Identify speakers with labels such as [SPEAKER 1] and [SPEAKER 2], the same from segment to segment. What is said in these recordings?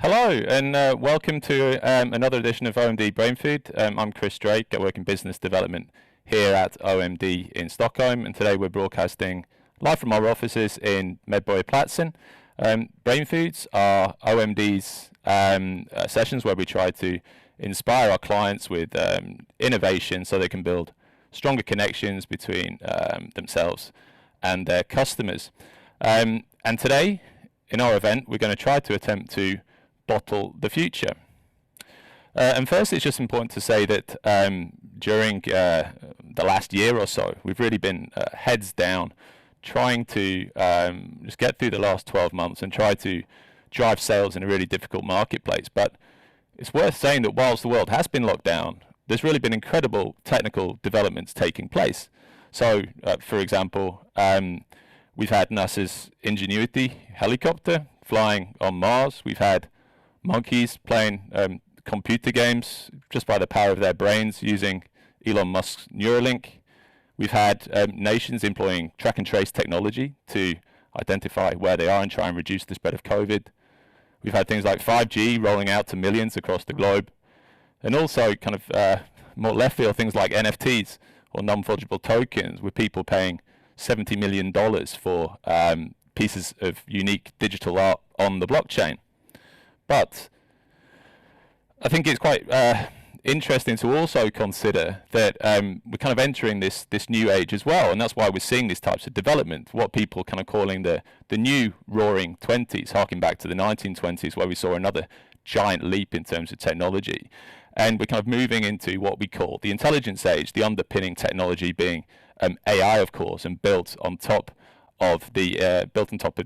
[SPEAKER 1] Hello, and welcome to another edition of OMD Brainfood. I'm Chris Drake. I work in business development here at OMD in Stockholm, and today we're broadcasting live from our offices in Medborgarplatsen. Brainfoods are OMD's sessions where we try to inspire our clients with innovation so they can build stronger connections between themselves and their customers. And today, in our event, we're going to try to attempt to bottle the future. And first, it's just important to say that during the last year or so, we've really been heads down trying to just get through the last 12 months and try to drive sales in a really difficult marketplace. But it's worth saying that whilst the world has been locked down, there's really been incredible technical developments taking place. So, for example, we've had NASA's Ingenuity helicopter flying on Mars. We've had monkeys playing computer games just by the power of their brains using Elon Musk's Neuralink. We've had nations employing track and trace technology to identify where they are and try and reduce the spread of COVID. We've had things like 5G rolling out to millions across the globe. And also kind of more left field things like NFTs or non-fungible tokens, with people paying $70 million for pieces of unique digital art on the blockchain. But I think it's quite interesting to also consider that we're kind of entering this new age as well, and that's why we're seeing these types of development, what people kind of calling the new roaring 20s, harking back to the 1920s, where we saw another giant leap in terms of technology. And we're kind of moving into what we call the Intelligence Age, the underpinning technology being AI, of course, and built on top of the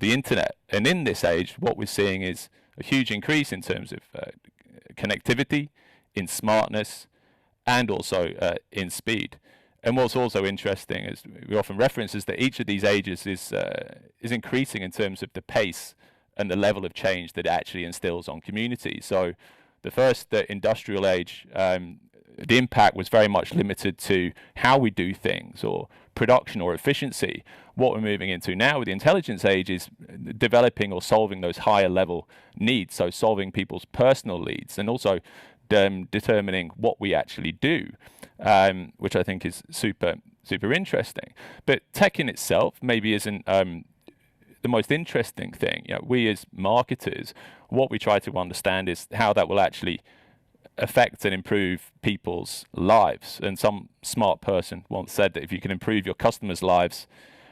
[SPEAKER 1] internet. And in this age, what we're seeing is a huge increase in terms of connectivity, in smartness, and also in speed. And what's also interesting, as we often reference, is that each of these ages is increasing in terms of the pace and the level of change that it actually instills on communities. So the first industrial age, the impact was very much limited to how we do things or production or efficiency. What we're moving into now with the Intelligence Age is developing or solving those higher level needs, so solving people's personal needs and also determining what we actually do, which I think is super interesting. But tech in itself maybe isn't the most interesting thing. You know, we as marketers, what we try to understand is how that will actually affect and improve people's lives. And some smart person once said that if you can improve your customers' lives,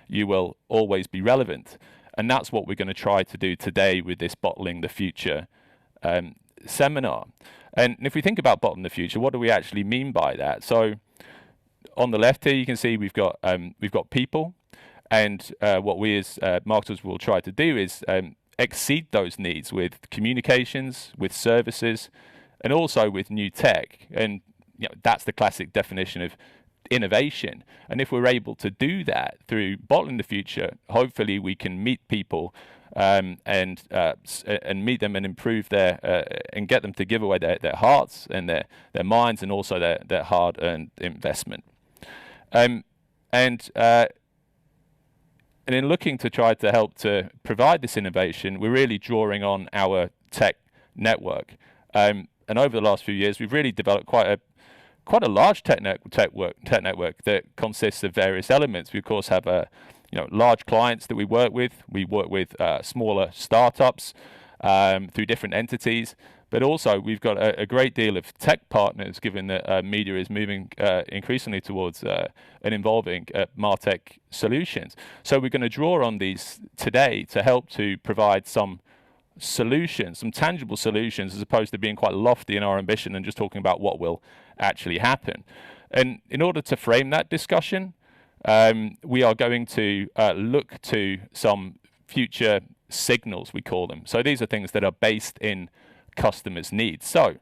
[SPEAKER 1] you will always be relevant. And that's what we're going to try to do today with this Bottling the Future seminar. And if we think about bottling the future, what do we actually mean by that? So on the left here, you can see we've got people, and what we as marketers will try to do is exceed those needs with communications, with services, and also with new tech. And that's the classic definition of innovation. And if we're able to do that through Bottling the Future, hopefully we can meet people and meet them and improve and get them to give away their hearts and their minds and also their hard-earned investment. And in looking to try to help to provide this innovation, we're really drawing on our tech network. And over the last few years, we've really developed quite a large tech network that consists of various elements. We of course have large clients that we work with. We work with smaller startups through different entities, but also we've got a great deal of tech partners, given that media is moving increasingly towards and involving MarTech solutions. So we're going to draw on these today to help to provide some solutions, some tangible solutions, as opposed to being quite lofty in our ambition and just talking about what will actually happen. And in order to frame that discussion, we are going to look to some future signals, we call them. So these are things that are based in customers' needs. So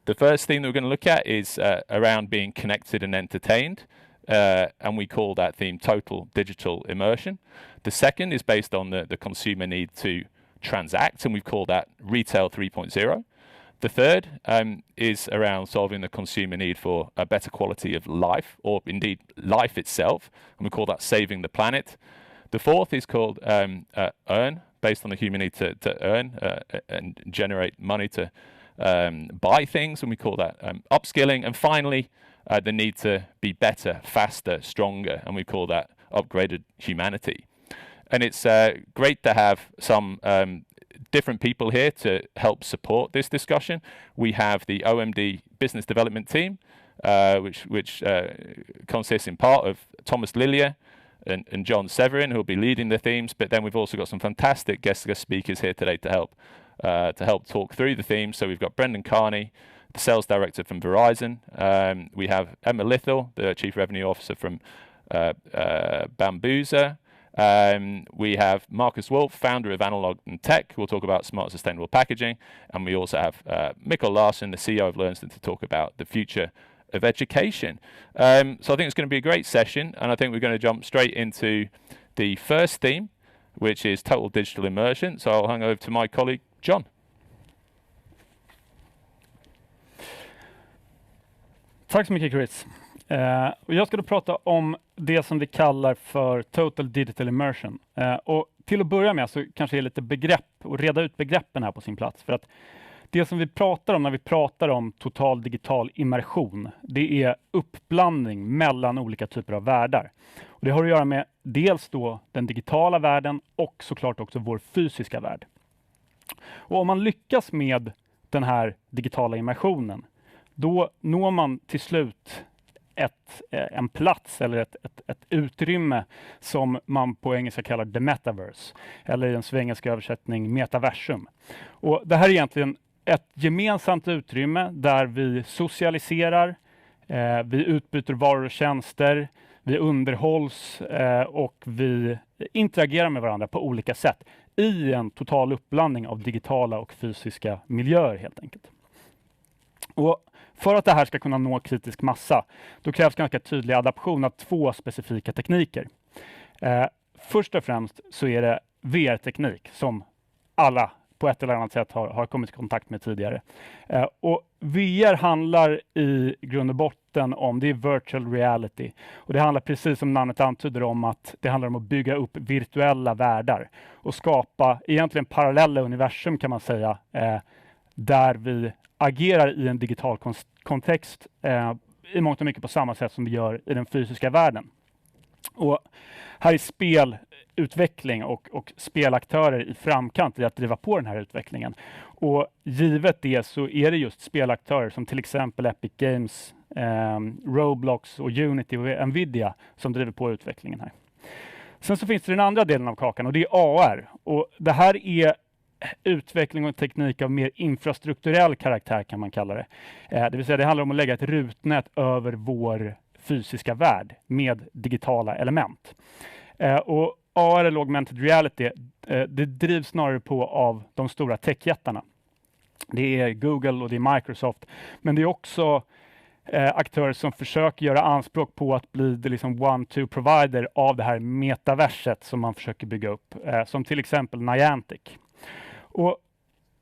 [SPEAKER 1] the first thing that we're going to look at is around being connected and entertained, and we call that theme total digital immersion. The second is based on the consumer need to transact, and we've called that retail 3.0. The third is around solving the consumer need for a better quality of life, or indeed life itself, and we call that saving the planet. The fourth is called earn based on the human need to earn and generate money to buy things, and we call that upskilling. And finally, the need to be better, faster, stronger, and we call that upgraded humanity. And it's great to have some different people here to help support this discussion. We have the OMD business development team, which consists in part of Thomas Lilja and John Severin, who will be leading the themes. But then we've also got some fantastic guest speakers here today to help talk through the themes. So we've got Brendan Carney, the sales director from Verizon. We have Emma Lithell, the chief revenue officer from Bambuser. We have Marcus Wolf, founder of Analog and Tech, who will talk about smart sustainable packaging. And we also have Mikkel Larsen, the CEO of LearnStone, to talk about the future of education. So I think it's going to be a great session, and I think we're going to jump straight into the first theme, which is total digital immersion. So I'll hand over to my colleague, John.
[SPEAKER 2] Tack så mycket, Chris. Jag ska då prata om det som vi kallar för total digital immersion. Och till att börja med så kanske det är lite begrepp och reda ut begreppen här på sin plats. För att det som vi pratar om när vi pratar om total digital immersion, det är uppblandning mellan olika typer av världar. Och det har att göra med dels då den digitala världen och såklart också vår fysiska värld. Och om man lyckas med den här digitala immersionen, då når man till slut en plats eller ett utrymme som man på engelska kallar the metaverse, eller i en svengelska översättning metaversum. Och det här är egentligen ett gemensamt utrymme där vi socialiserar, vi utbyter varor och tjänster, vi underhålls och vi interagerar med varandra på olika sätt i en total uppblandning av digitala och fysiska miljöer helt enkelt. Och för att det här ska kunna nå kritisk massa, då krävs ganska tydlig adaption av två specifika tekniker. Först och främst så är det VR-teknik som alla på ett eller annat sätt har kommit i kontakt med tidigare. Och VR handlar i grund och botten om, det är virtual reality. Och det handlar precis som namnet antyder om att det handlar om att bygga upp virtuella världar och skapa egentligen parallella universum kan man säga, där vi agerar i en digital kontext i mångt och mycket på samma sätt som vi gör i den fysiska världen. Och här är spelutveckling och spelaktörer i framkant i att driva på den här utvecklingen. Och givet det så är det just spelaktörer som till exempel Epic Games, Roblox och Unity och Nvidia som driver på utvecklingen här. Sen så finns det den andra delen av kakan och det är AR. Och det här är utveckling och teknik av mer infrastrukturell karaktär kan man kalla det. Det vill säga det handlar om att lägga ett rutnät över vår fysiska värld med digitala element. Och AR eller augmented reality, det drivs snarare på av de stora techjättarna. Det är Google och det är Microsoft, men det är också aktörer som försöker göra anspråk på att bli det liksom one-two provider av det här metaverset som man försöker bygga upp, som till exempel Niantic. Och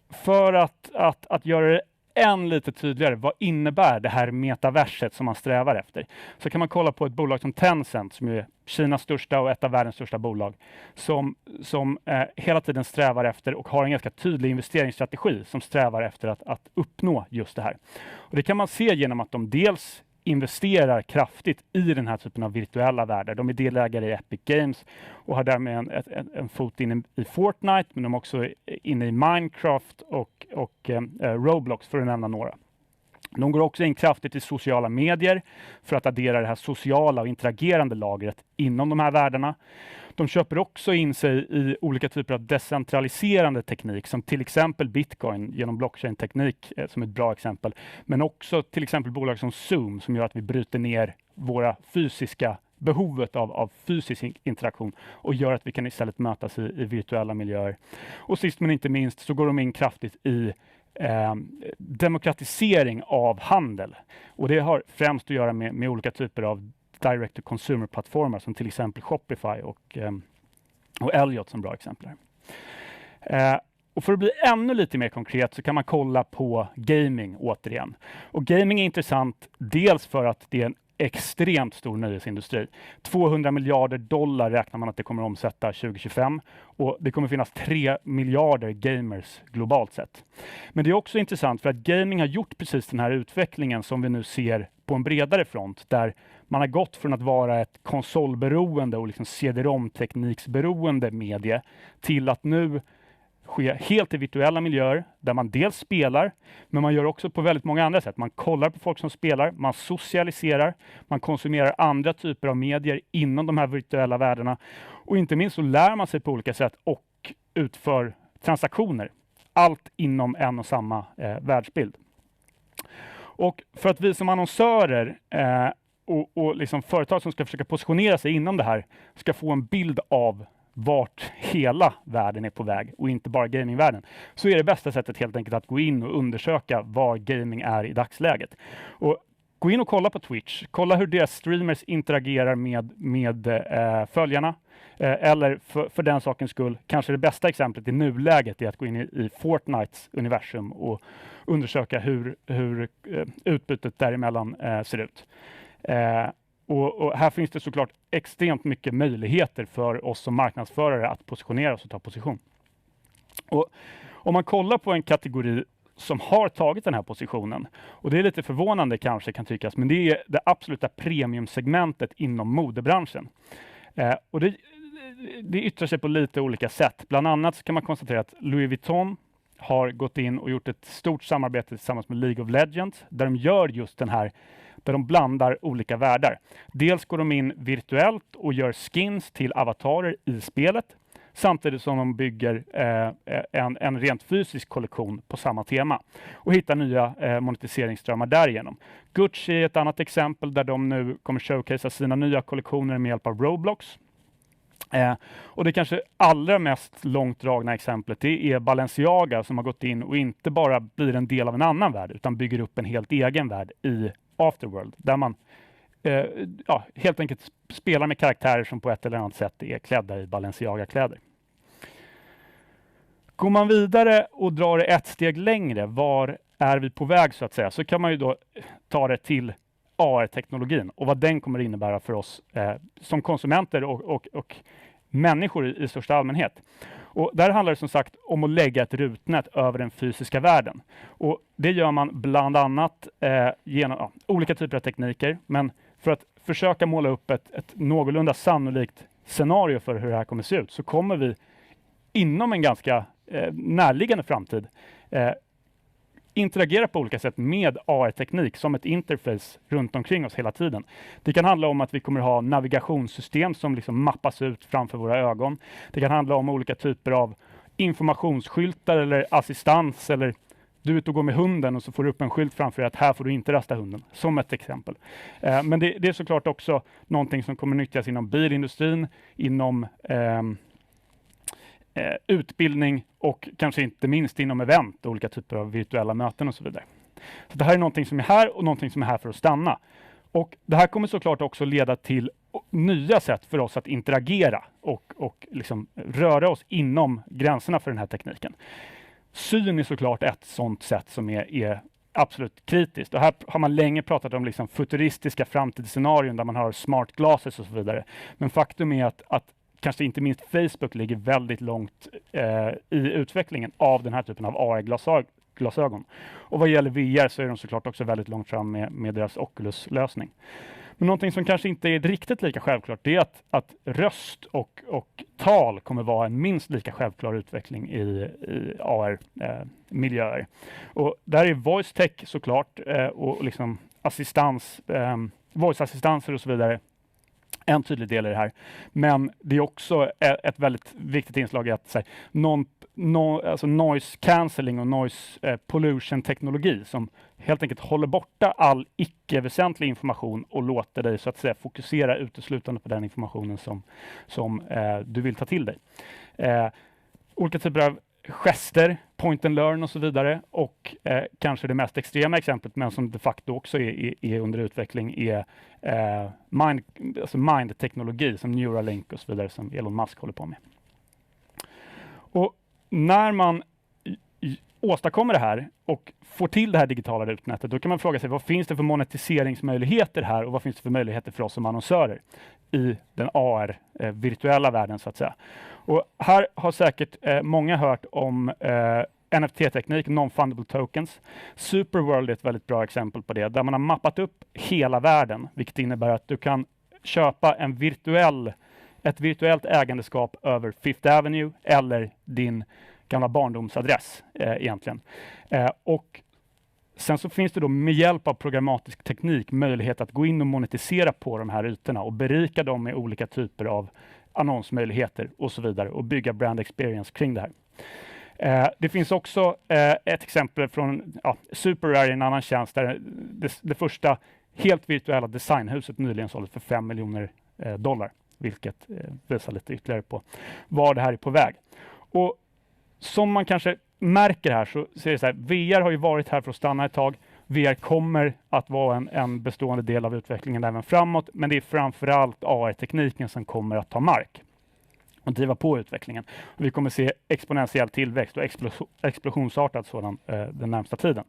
[SPEAKER 2] för att göra det än lite tydligare, vad innebär det här metaverset som man strävar efter? Så kan man kolla på ett bolag som Tencent, som är Kinas största och ett av världens största bolag, som hela tiden strävar efter och har en ganska tydlig investeringsstrategi som strävar efter att uppnå just det här. Och det kan man se genom att de dels investerar kraftigt i den här typen av virtuella världar. De är delägare i Epic Games och har därmed en fot inne i Fortnite, men de är också inne i Minecraft och Roblox för att nämna några. De går också in kraftigt i sociala medier för att addera det här sociala och interagerande lagret inom de här världarna. De köper också in sig i olika typer av decentraliserande teknik som till exempel Bitcoin genom blockchain-teknik som ett bra exempel. Men också till exempel bolag som Zoom som gör att vi bryter ner våra fysiska behovet av fysisk interaktion och gör att vi kan istället mötas i virtuella miljöer. Och sist men inte minst så går de in kraftigt i demokratisering av handel. Och det har främst att göra med olika typer av direct-to-consumer-plattformar som till exempel Shopify och Elliot som bra exempel. Och för att bli ännu lite mer konkret så kan man kolla på gaming återigen. Och gaming är intressant dels för att det är en extremt stor nöjesindustri. 200 miljarder dollar räknar man att det kommer att omsätta 2025 och det kommer finnas 3 miljarder gamers globalt sett. Men det är också intressant för att gaming har gjort precis den här utvecklingen som vi nu ser på en bredare front, där man har gått från att vara ett konsolberoende och liksom CD-ROM-tekniksberoende medie till att nu ske helt i virtuella miljöer där man dels spelar, men man gör också på väldigt många andra sätt. Man kollar på folk som spelar, man socialiserar, man konsumerar andra typer av medier inom de här virtuella världarna och inte minst så lär man sig på olika sätt och utför transaktioner. Allt inom en och samma världsbild. Och för att vi som annonsörer och liksom företag som ska försöka positionera sig inom det här ska få en bild av vart hela världen är på väg och inte bara gamingvärlden, så är det bästa sättet helt enkelt att gå in och undersöka var gaming är i dagsläget. Och gå in och kolla på Twitch, kolla hur deras streamers interagerar med följarna. Eller för den sakens skull, kanske det bästa exemplet i nuläget är att gå in i Fortnites universum och undersöka hur utbytet däremellan ser ut. Och här finns det såklart extremt mycket möjligheter för oss som marknadsförare att positionera oss och ta position. Och om man kollar på en kategori som har tagit den här positionen, och det är lite förvånande kanske kan tyckas, men det är det absoluta premiumsegmentet inom modebranschen. Och det yttrar sig på lite olika sätt. Bland annat så kan man konstatera att Louis Vuitton har gått in och gjort ett stort samarbete tillsammans med League of Legends där de gör just den här, där de blandar olika världar. Dels går de in virtuellt och gör skins till avatarer i spelet samtidigt som de bygger en rent fysisk kollektion på samma tema och hittar nya monetiseringsströmmar därigenom. Gucci är ett annat exempel där de nu kommer showcasea sina nya kollektioner med hjälp av Roblox. Och det kanske allra mest långtdragna exemplet det är Balenciaga som har gått in och inte bara blir en del av en annan värld utan bygger upp en helt egen värld i Afterworld där man helt enkelt spelar med karaktärer som på ett eller annat sätt är klädda i Balenciaga-kläder. Går man vidare och drar det ett steg längre, var är vi på väg så att säga, så kan man ju då ta det till AR-teknologin och vad den kommer innebära för oss som konsumenter och människor i största allmänhet. Och där handlar det som sagt om att lägga ett rutnät över den fysiska världen. Och det gör man bland annat genom olika typer av tekniker, men för att försöka måla upp ett någorlunda sannolikt scenario för hur det här kommer se ut så kommer vi inom en ganska närliggande framtid interagera på olika sätt med AR-teknik som ett interface runt omkring oss hela tiden. Det kan handla om att vi kommer ha navigationssystem som liksom mappas ut framför våra ögon. Det kan handla om olika typer av informationsskyltar eller assistans eller du är ute och går med hunden och så får du upp en skylt framför dig att här får du inte rasta hunden, som ett exempel. Men det är såklart också någonting som kommer nyttjas inom bilindustrin, inom utbildning och kanske inte minst inom event och olika typer av virtuella möten och så vidare. Så det här är någonting som är här och någonting som är här för att stanna. Och det här kommer såklart också leda till nya sätt för oss att interagera och liksom röra oss inom gränserna för den här tekniken. Syn är såklart ett sådant sätt som är absolut kritiskt. Och här har man länge pratat om liksom futuristiska framtidsscenarion där man har smart glasses och så vidare. Men faktum är att kanske inte minst Facebook ligger väldigt långt i utvecklingen av den här typen av AR-glasögon. Och vad gäller VR så är de såklart också väldigt långt fram med deras Oculus-lösning. Men någonting som kanske inte är riktigt lika självklart det är att röst och tal kommer vara en minst lika självklar utveckling i AR-miljöer. Och där är voice tech såklart och liksom assistans, voice-assistanser och så vidare en tydlig del i det här. Men det är också ett väldigt viktigt inslag i att alltså noise cancelling och noise pollution teknologi som helt enkelt håller borta all icke-väsentlig information och låter dig så att säga fokusera uteslutande på den informationen som du vill ta till dig. Olika typer av gester, point and learn och så vidare och kanske det mest extrema exemplet men som de facto också är under utveckling är mind-teknologi som Neuralink och så vidare som Elon Musk håller på med. Och när man åstadkommer det här och får till det här digitala rutnätet, då kan man fråga sig vad finns det för monetiseringsmöjligheter här och vad finns det för möjligheter för oss som annonsörer i den AR, virtuella världen så att säga. Och här har säkert många hört om NFT-teknik, non-fundable tokens. Superworld är ett väldigt bra exempel på det, där man har mappat upp hela världen, vilket innebär att du kan köpa ett virtuellt ägandeskap över Fifth Avenue eller din gamla barndomsadress egentligen. Och sen så finns det då med hjälp av programmatisk teknik möjlighet att gå in och monetisera på de här ytorna och berika dem med olika typer av annonsmöjligheter och så vidare och bygga brand experience kring det här. Det finns också ett exempel från SuperRare, en annan tjänst, där det första helt virtuella designhuset nyligen såldes för $5 miljoner, vilket visar lite ytterligare på var det här är på väg. Och som man kanske märker här så är det så här, VR har ju varit här för att stanna ett tag. VR kommer att vara en bestående del av utvecklingen även framåt, men det är framförallt AR-tekniken som kommer att ta mark och driva på utvecklingen. Och vi kommer se exponentiell tillväxt och explosionsartad sådan den närmsta tiden.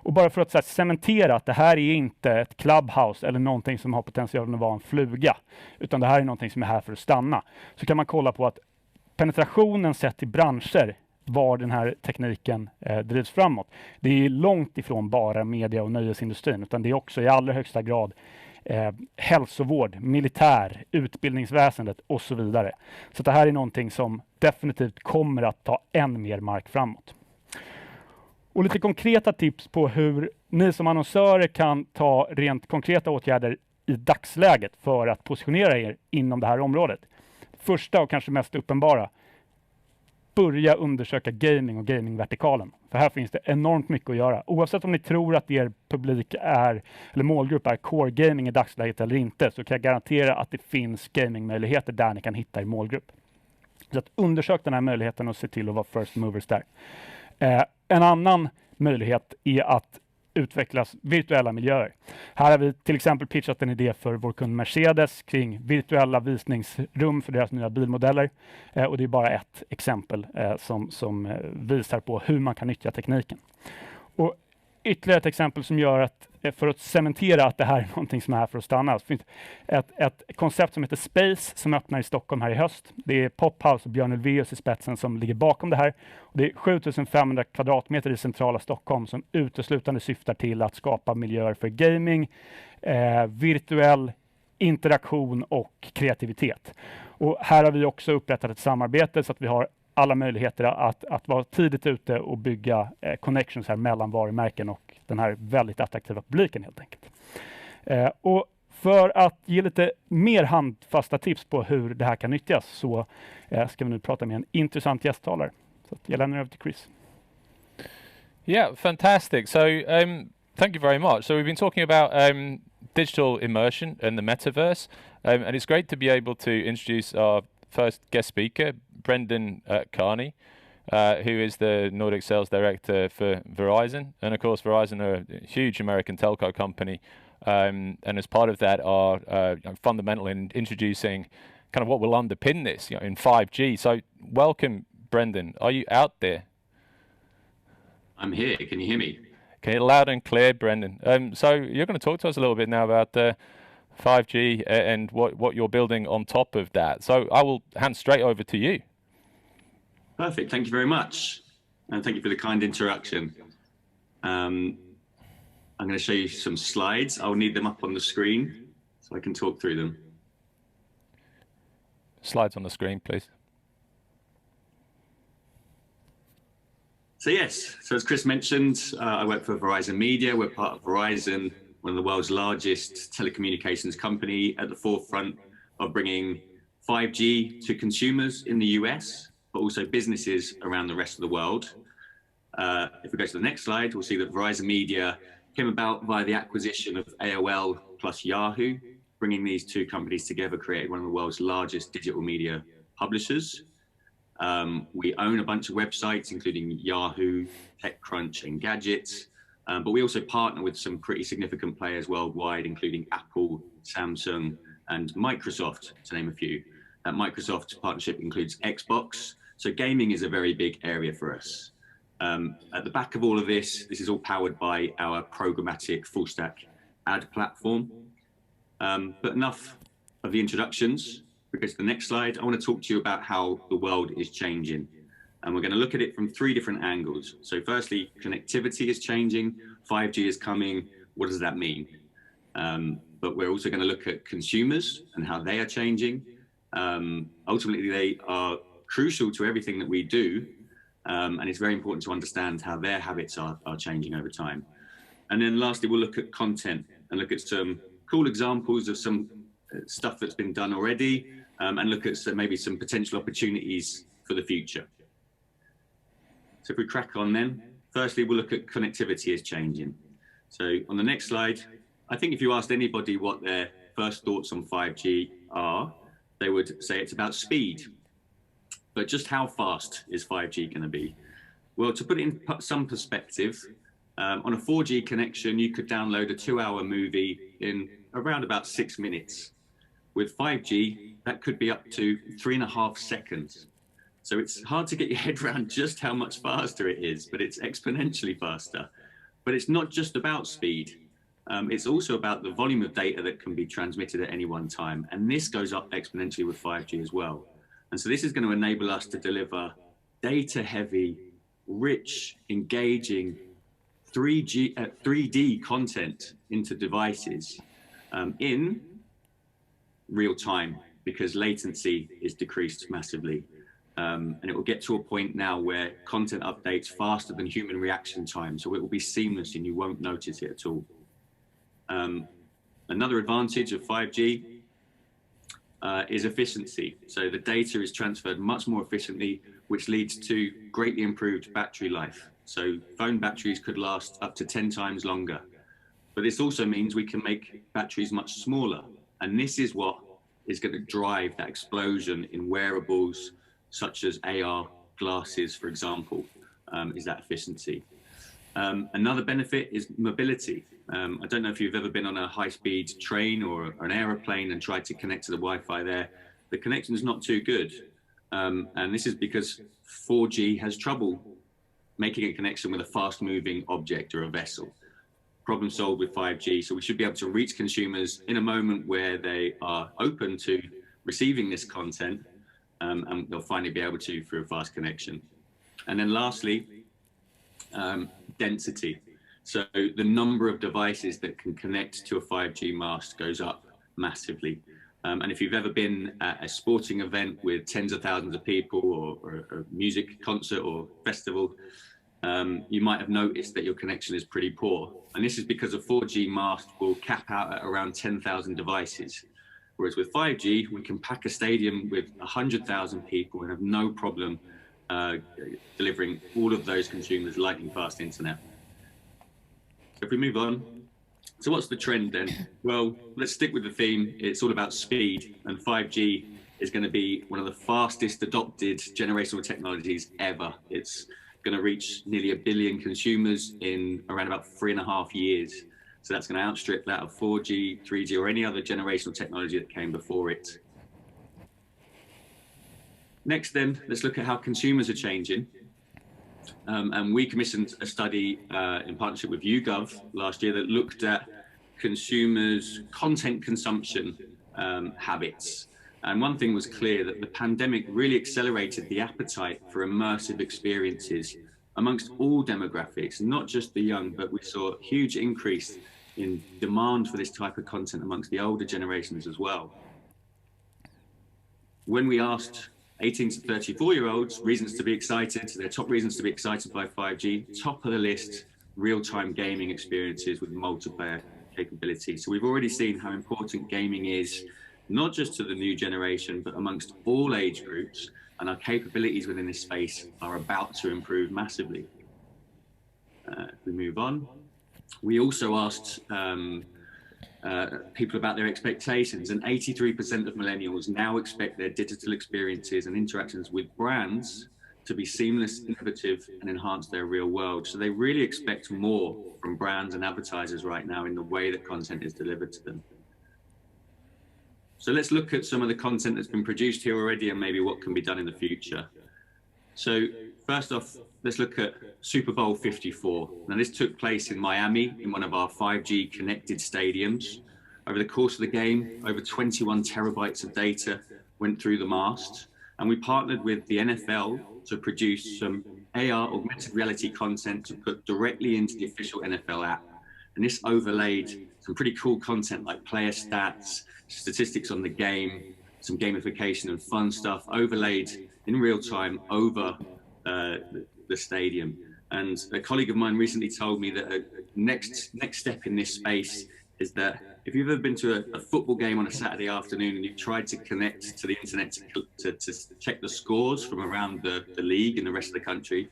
[SPEAKER 2] Och bara för att cementera att det här är inte ett clubhouse eller någonting som har potentialen att vara en fluga, utan det här är någonting som är här för att stanna, så kan man kolla på att penetrationen sett till branscher var den här tekniken drivs framåt. Det är långt ifrån bara media- och nöjesindustrin, utan det är också i allra högsta grad hälsovård, militär, utbildningsväsendet och så vidare. Så det här är någonting som definitivt kommer att ta än mer mark framåt. Och lite konkreta tips på hur ni som annonsörer kan ta rent konkreta åtgärder i dagsläget för att positionera er inom det här området. Första och kanske mest uppenbara: börja undersöka gaming och gamingvertikalen. För här finns det enormt mycket att göra. Oavsett om ni tror att er publik eller målgrupp är core gaming i dagsläget eller inte, så kan jag garantera att det finns gamingmöjligheter där ni kan hitta er målgrupp. Så att undersök den här möjligheten och se till att vara first movers där. En annan möjlighet är att utvecklas virtuella miljöer. Här har vi till exempel pitchat en idé för vår kund Mercedes kring virtuella visningsrum för deras nya bilmodeller. Och det är bara ett exempel som visar på hur man kan nyttja tekniken. Och ytterligare ett exempel som gör att, för att cementera att det här är någonting som är här för att stanna, så finns ett koncept som heter Space som öppnar i Stockholm här i höst. Det är Pophouse och Björn Ulvaeus i spetsen som ligger bakom det här. Och det är 7500 kvadratmeter i centrala Stockholm som uteslutande syftar till att skapa miljöer för gaming, virtuell interaktion och kreativitet. Och här har vi också upprättat ett samarbete så att vi har alla möjligheter att vara tidigt ute och bygga connections här mellan varumärken och den här väldigt attraktiva publiken helt enkelt. Och för att ge lite mer handfasta tips på hur det här kan nyttjas så ska vi nu prata med en intressant gästtalare. Så jag lämnar över till Chris.
[SPEAKER 1] Yeah, fantastic. So thank you very much. So we've been talking about digital immersion and the metaverse, and it's great to be able to introduce our first guest speaker, Brendan Carney, who is the Nordic Sales Director for Verizon. And of course, Verizon are a huge American telco company. And as part of that are fundamental in introducing kind of what will underpin this in 5G. So welcome, Brendan. Are you out there?
[SPEAKER 3] I'm here. Can you hear me?
[SPEAKER 1] Okay, loud and clear, Brendan. So you're going to talk to us a little bit now about 5G and what you're building on top of that. So I will hand straight over to you.
[SPEAKER 3] Perfect. Thank you very much. And thank you for the kind introduction. I'm going to show you some slides. I'll need them up on the screen so I can talk through them.
[SPEAKER 1] Slides on the screen, please.
[SPEAKER 3] So yes, so as Chris mentioned, I work for Verizon Media. We're part of Verizon, one of the world's largest telecommunications company, at the forefront of bringing 5G to consumers in the US, but also businesses around the rest of the world. If we go to the next slide, we'll see that Verizon Media came about via the acquisition of AOL plus Yahoo. Bringing these two companies together created one of the world's largest digital media publishers. We own a bunch of websites, including Yahoo, TechCrunch, and Gadgets. But we also partner with some pretty significant players worldwide, including Apple, Samsung, and Microsoft, to name a few. That Microsoft partnership includes Xbox. So gaming is a very big area for us. At the back of all of this is all powered by our programmatic full stack ad platform. But enough of the introductions. Because the next slide, I want to talk to you about how the world is changing. And we're going to look at it from 3 different angles. So firstly, connectivity is changing, 5G is coming. What does that mean? But we're also going to look at consumers and how they are changing. Ultimately, they are crucial to everything that we do. And it's very important to understand how their habits are changing over time. And then lastly, we'll look at content and look at some cool examples of some stuff that's been done already, and look at maybe some potential opportunities for the future. So if we crack on then, firstly, we'll look at connectivity is changing. So on the next slide, I think if you asked anybody what their first thoughts on 5G are, they would say it's about speed. But just how fast is 5G going to be? Well, to put it in some perspective, on a 4G connection, you could download a 2-hour movie in around about 6 minutes. With 5G, that could be up to 3.5 seconds. So it's hard to get your head around just how much faster it is, but it's exponentially faster. But it's not just about speed. It's also about the volume of data that can be transmitted at any one time. And this goes up exponentially with 5G as well. And so this is going to enable us to deliver data-heavy, rich, engaging 3D content into devices in real time, because latency is decreased massively. And it will get to a point now where content updates faster than human reaction time. So it will be seamless and you won't notice it at all. Another advantage of 5G is efficiency. So the data is transferred much more efficiently, which leads to greatly improved battery life. So phone batteries could last up to 10 times longer. But this also means we can make batteries much smaller. And this is what is going to drive that explosion in wearables, such as AR glasses, for example, is that efficiency. Another benefit is mobility. I don't know if you've ever been on a high-speed train or an aeroplane and tried to connect to the Wi-Fi there. The connection is not too good. And this is because 4G has trouble making a connection with a fast-moving object or a vessel. Problem solved with 5G. So we should be able to reach consumers in a moment where they are open to receiving this content, and they'll finally be able to through a fast connection. And then lastly, density. So the number of devices that can connect to a 5G mast goes up massively. And if you've ever been at a sporting event with tens of thousands of people or a music concert or festival, you might have noticed that your connection is pretty poor. And this is because a 4G mast will cap out at around 10,000 devices. Whereas with 5G, we can pack a stadium with 100,000 people and have no problem delivering all of those consumers lightning fast internet. So if we move on, so what's the trend then? Well, let's stick with the theme. It's all about speed, and 5G is going to be one of the fastest adopted generational technologies ever. It's going to reach nearly 1 billion consumers in around about 3.5 years. So that's going to outstrip that of 4G, 3G, or any other generational technology that came before it. Next then, let's look at how consumers are changing. And we commissioned a study in partnership with YouGov last year that looked at consumers' content consumption habits. And one thing was clear, that the pandemic really accelerated the appetite for immersive experiences amongst all demographics, not just the young, but we saw a huge increase in demand for this type of content amongst the older generations as well. When we asked 18 to 34-year-olds reasons to be excited, their top reasons to be excited by 5G, top of the list, real-time gaming experiences with multiplayer capability. So we've already seen how important gaming is, not just to the new generation, but amongst all age groups, and our capabilities within this space are about to improve massively. If we move on, we also asked people about their expectations, and 83% of millennials now expect their digital experiences and interactions with brands to be seamless, innovative, and enhance their real world. So they really expect more from brands and advertisers right now in the way that content is delivered to them. So let's look at some of the content that's been produced here already and maybe what can be done in the future. So first off, let's look at Super Bowl 54. Now this took place in Miami in one of our 5G connected stadiums. Over the course of the game, over 21 terabytes of data went through the mast, and we partnered with the NFL to produce some AR augmented reality content to put directly into the official NFL app. And this overlaid some pretty cool content like player stats, statistics on the game, some gamification and fun stuff overlaid in real time over the stadium. And a colleague of mine recently told me that a next step in this space is that if you've ever been to a football game on a Saturday afternoon and you've tried to connect to the internet to check the scores from around the league and the rest of the country,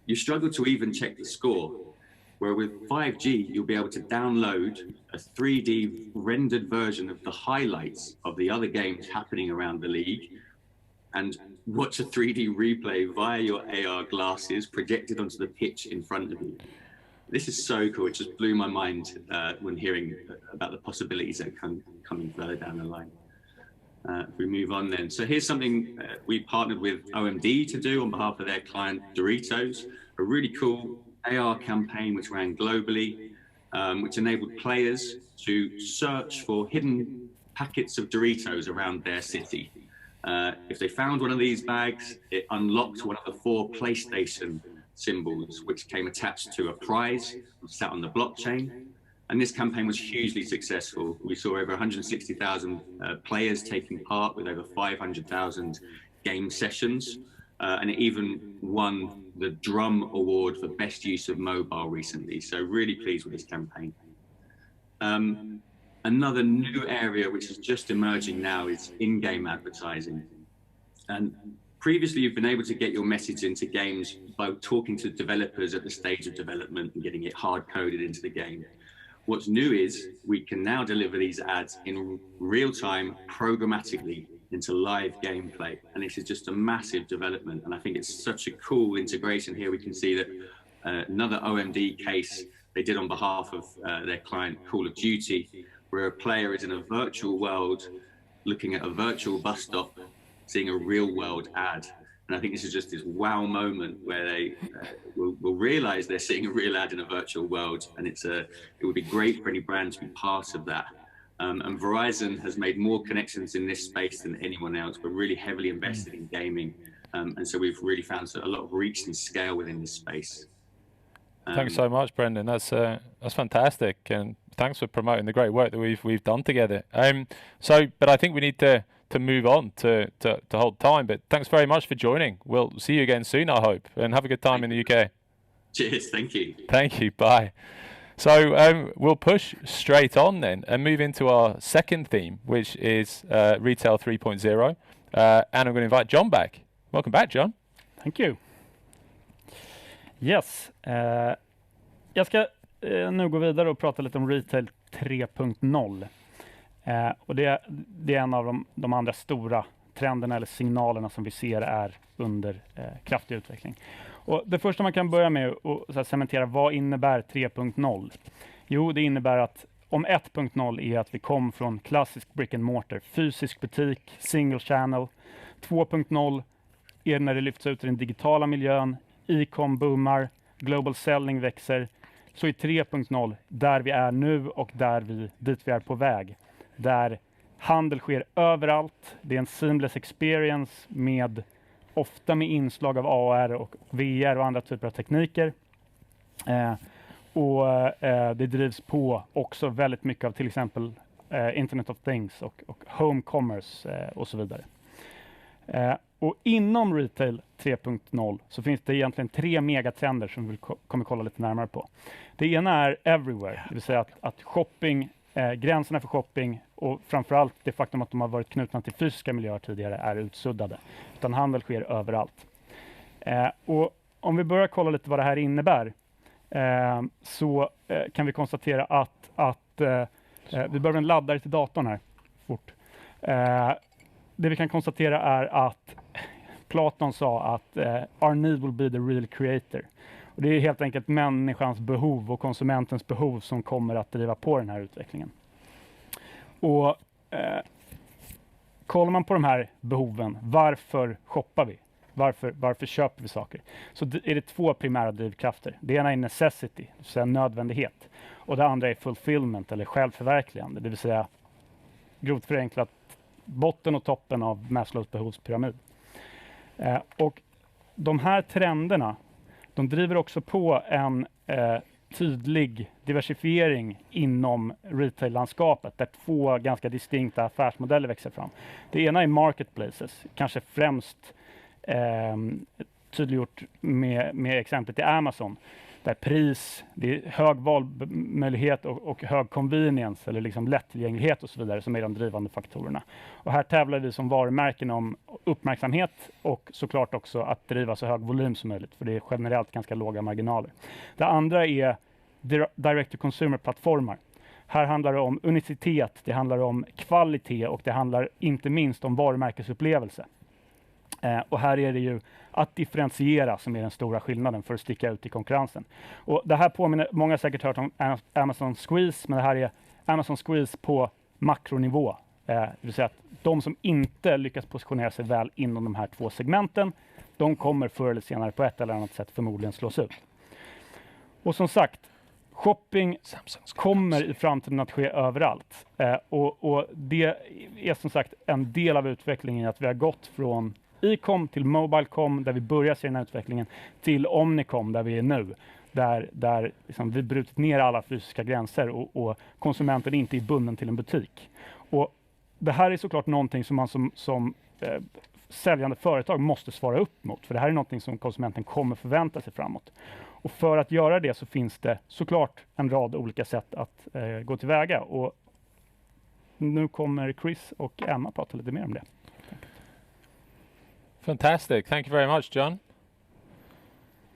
[SPEAKER 3] you struggle to even check the score. Where with 5G, you'll be able to download a 3D rendered version of the highlights of the other games happening around the league and watch a 3D replay via your AR glasses projected onto the pitch in front of you. This is so cool. It just blew my mind when hearing about the possibilities that are coming further down the line. If we move on then. So here's something we partnered with OMD to do on behalf of their client Doritos, a really cool AR campaign which ran globally, which enabled players to search for hidden packets of Doritos around their city. If they found one of these bags, it unlocked one of the 4 PlayStation symbols, which came attached to a prize sat on the blockchain. And this campaign was hugely successful. We saw over 160,000 players taking part with over 500,000 game sessions. And it even won the Drum Award for Best Use of Mobile recently. So really pleased with this campaign. Another new area which is just emerging now is in-game advertising. And previously, you've been able to get your message into games by talking to developers at the stage of development and getting it hard-coded into the game. What's new is we can now deliver these ads in real time, programmatically, into live gameplay. And this is just a massive development. And I think it's such a cool integration here. We can see that another OMD case they did on behalf of their client, Call of Duty, where a player is in a virtual world looking at a virtual bus stop, seeing a real world ad. And I think this is just this wow moment where they will realize they're seeing a real ad in a virtual world. And it would be great for any brand to be part of that. And Verizon has made more connections in this space than anyone else. We're really heavily invested in gaming. And so we've really found a lot of reach and scale within this space.
[SPEAKER 1] Thanks so much, Brendan. That's fantastic. And thanks for promoting the great work that we've done together. But I think we need to move on to hold time. But thanks very much for joining. We'll see you again soon, I hope. And have a good time in the UK.
[SPEAKER 3] Cheers. Thank you.
[SPEAKER 1] Thank you. Bye. So we'll push straight on then and move into our second theme, which is Retail 3.0. And I'm going to invite John back. Welcome back, John.
[SPEAKER 2] Thank you. Yes. Jag ska nu gå vidare och prata lite om Retail 3.0. Och det är en av de andra stora trenderna eller signalerna som vi ser är under kraftig utveckling. Och det första man kan börja med att cementera, vad innebär 3.0? Jo, det innebär att om 1.0 är att vi kom från klassisk brick and mortar, fysisk butik, single channel. 2.0 är när det lyfts ut i den digitala miljön, e-com boomar, global selling växer. Så i 3.0, där vi är nu och dit vi är på väg, där handel sker överallt. Det är en seamless experience ofta med inslag av AR och VR och andra typer av tekniker. Det drivs på också väldigt mycket av till exempel Internet of Things och Home Commerce och så vidare. Och inom Retail 3.0 så finns det egentligen 3 megatrender som vi kommer kolla lite närmare på. Det ena är everywhere, det vill säga att shopping, gränserna för shopping och framförallt det faktum att de har varit knutna till fysiska miljöer tidigare är utsuddade. Utan handel sker överallt. Och om vi börjar kolla lite vad det här innebär så kan vi konstatera att vi behöver en laddare till datorn här fort. Det vi kan konstatera är att Platon sa att our need will be the real creator. Och det är helt enkelt människans behov och konsumentens behov som kommer att driva på den här utvecklingen. Och kollar man på de här behoven, varför shoppar vi? Varför köper vi saker? Så är det 2 primära drivkrafter. Det ena är necessity, det vill säga nödvändighet. Och det andra är fulfillment eller självförverkligande, det vill säga grovt förenklat botten och toppen av Maslows behovspyramid. Och de här trenderna, de driver också på en tydlig diversifiering inom retail-landskapet där 2 ganska distinkta affärsmodeller växer fram. Det ena är marketplaces, kanske främst tydliggjort med exemplet i Amazon, där pris, det är hög valmöjlighet och hög convenience eller liksom lättillgänglighet och så vidare som är de drivande faktorerna. Och här tävlar vi som varumärken om uppmärksamhet och såklart också att driva så hög volym som möjligt, för det är generellt ganska låga marginaler. Det andra är direct-to-consumer-plattformar. Här handlar det om unicitet, det handlar om kvalitet och det handlar inte minst om varumärkesupplevelse. Och här är det ju att differentiera som är den stora skillnaden för att sticka ut i konkurrensen. Och det här påminner, många har säkert hört om Amazon Squeeze, men det här är Amazon Squeeze på makronivå. Det vill säga att de som inte lyckas positionera sig väl inom de här 2 segmenten, de kommer förr eller senare på ett eller annat sätt förmodligen slås ut. Och som sagt, shopping kommer i framtiden att ske överallt. Och det är som sagt en del av utvecklingen att vi har gått från e-com till mobile-com, där vi börjar se den här utvecklingen, till omnicom, där vi är nu. Där liksom vi brutit ner alla fysiska gränser och konsumenten inte är bunden till en butik. Och det här är såklart någonting som man som säljande företag måste svara upp mot. För det här är någonting som konsumenten kommer förvänta sig framåt. Och för att göra det så finns det såklart en rad olika sätt att gå tillväga. Och nu kommer Chris och Emma prata lite mer om det.
[SPEAKER 1] Fantastic. Thank you very much, John.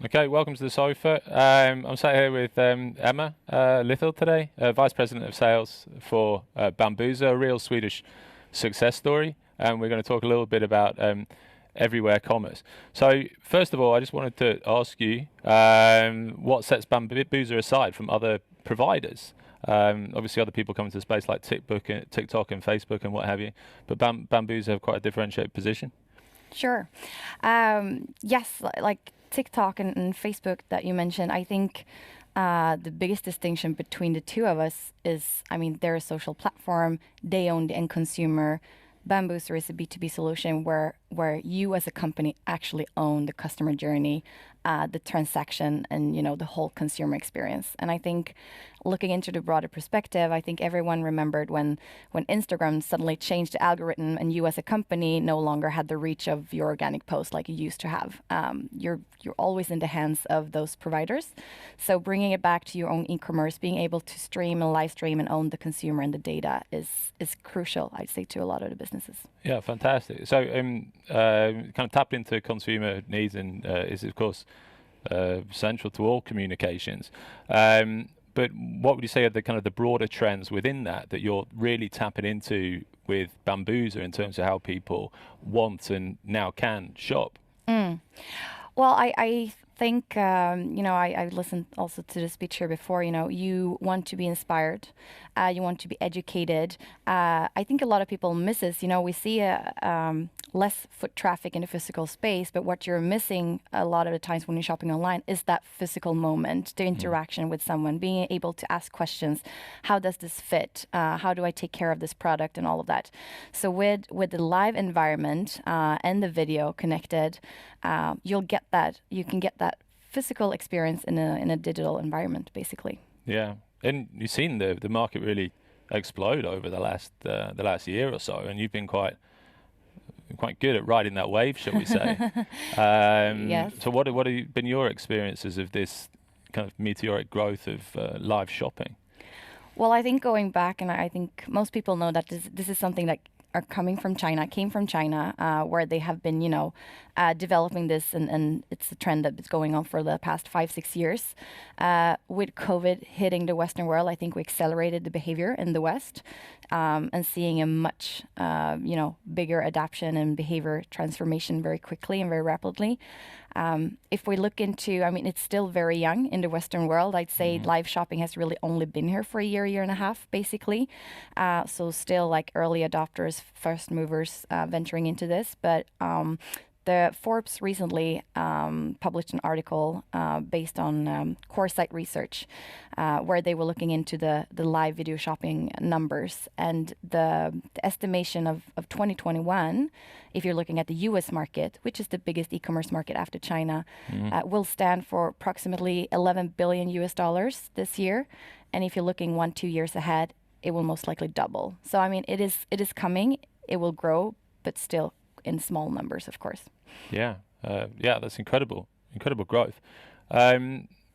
[SPEAKER 1] Okay, welcome to the sofa. I'm sat here with Emma Little today, Vice President of Sales for Bambuser, a real Swedish success story. And we're going to talk a little bit about everywhere commerce. So, first of all, I just wanted to ask you what sets Bambuser aside from other providers? Obviously, other people come into the space like TikTok and Facebook and what have you, but Bambuser have quite a differentiated position.
[SPEAKER 4] Sure. Yes, like TikTok and Facebook that you mentioned, I think the biggest distinction between the 2 of us is, I mean, they're a social platform, they own the end consumer. Bambuser is a B2B solution where you as a company actually own the customer journey, the transaction, and the whole consumer experience. And I think looking into the broader perspective, I think everyone remembered when Instagram suddenly changed the algorithm and you as a company no longer had the reach of your organic post like you used to have. You're always in the hands of those providers. So bringing it back to your own e-commerce, being able to stream and live stream and own the consumer and the data is crucial, I'd say, to a lot of the businesses.
[SPEAKER 1] Yeah, fantastic. So kind of tap into consumer needs and is of course central to all communications. But what would you say are the broader trends within that you're really tapping into with Bambuser in terms of how people want and now can shop?
[SPEAKER 4] Well, I think, I listened also to the speech here before, you want to be inspired, you want to be educated. I think a lot of people misses, we see less foot traffic in the physical space, but what you're missing a lot of the times when you're shopping online is that physical moment, the interaction with someone, being able to ask questions. How does this fit? How do I take care of this product and all of that? So with the live environment and the video connected, you'll get that. You can get that physical experience in a digital environment, basically.
[SPEAKER 1] Yeah, and you've seen the market really explode over the last year or so, and you've been quite good at riding that wave, shall we say?
[SPEAKER 4] Yes.
[SPEAKER 1] So what have been your experiences of this kind of meteoric growth of live shopping?
[SPEAKER 4] Well, I think going back, and I think most people know that this is something that came from China, where they have been, developing this, and it's a trend that's going on for the past 5-6 years. With COVID hitting the Western world, I think we accelerated the behavior in the West, and seeing a much, bigger adoption and behavior transformation very quickly and very rapidly. If we look into, it's still very young in the Western world. I'd say live shopping has really only been here for a year and a half, basically. So still like early adopters, first movers venturing into this. But the Forbes recently published an article based on core site research where they were looking into the live video shopping numbers, and the estimation of 2021, if you're looking at the US market, which is the biggest e-commerce market after China, will stand for approximately $11 billion this year. And if you're looking 1-2 years ahead, it will most likely double. So I mean, it is coming, it will grow, but still in small numbers, of course.
[SPEAKER 1] Yeah, that's incredible growth.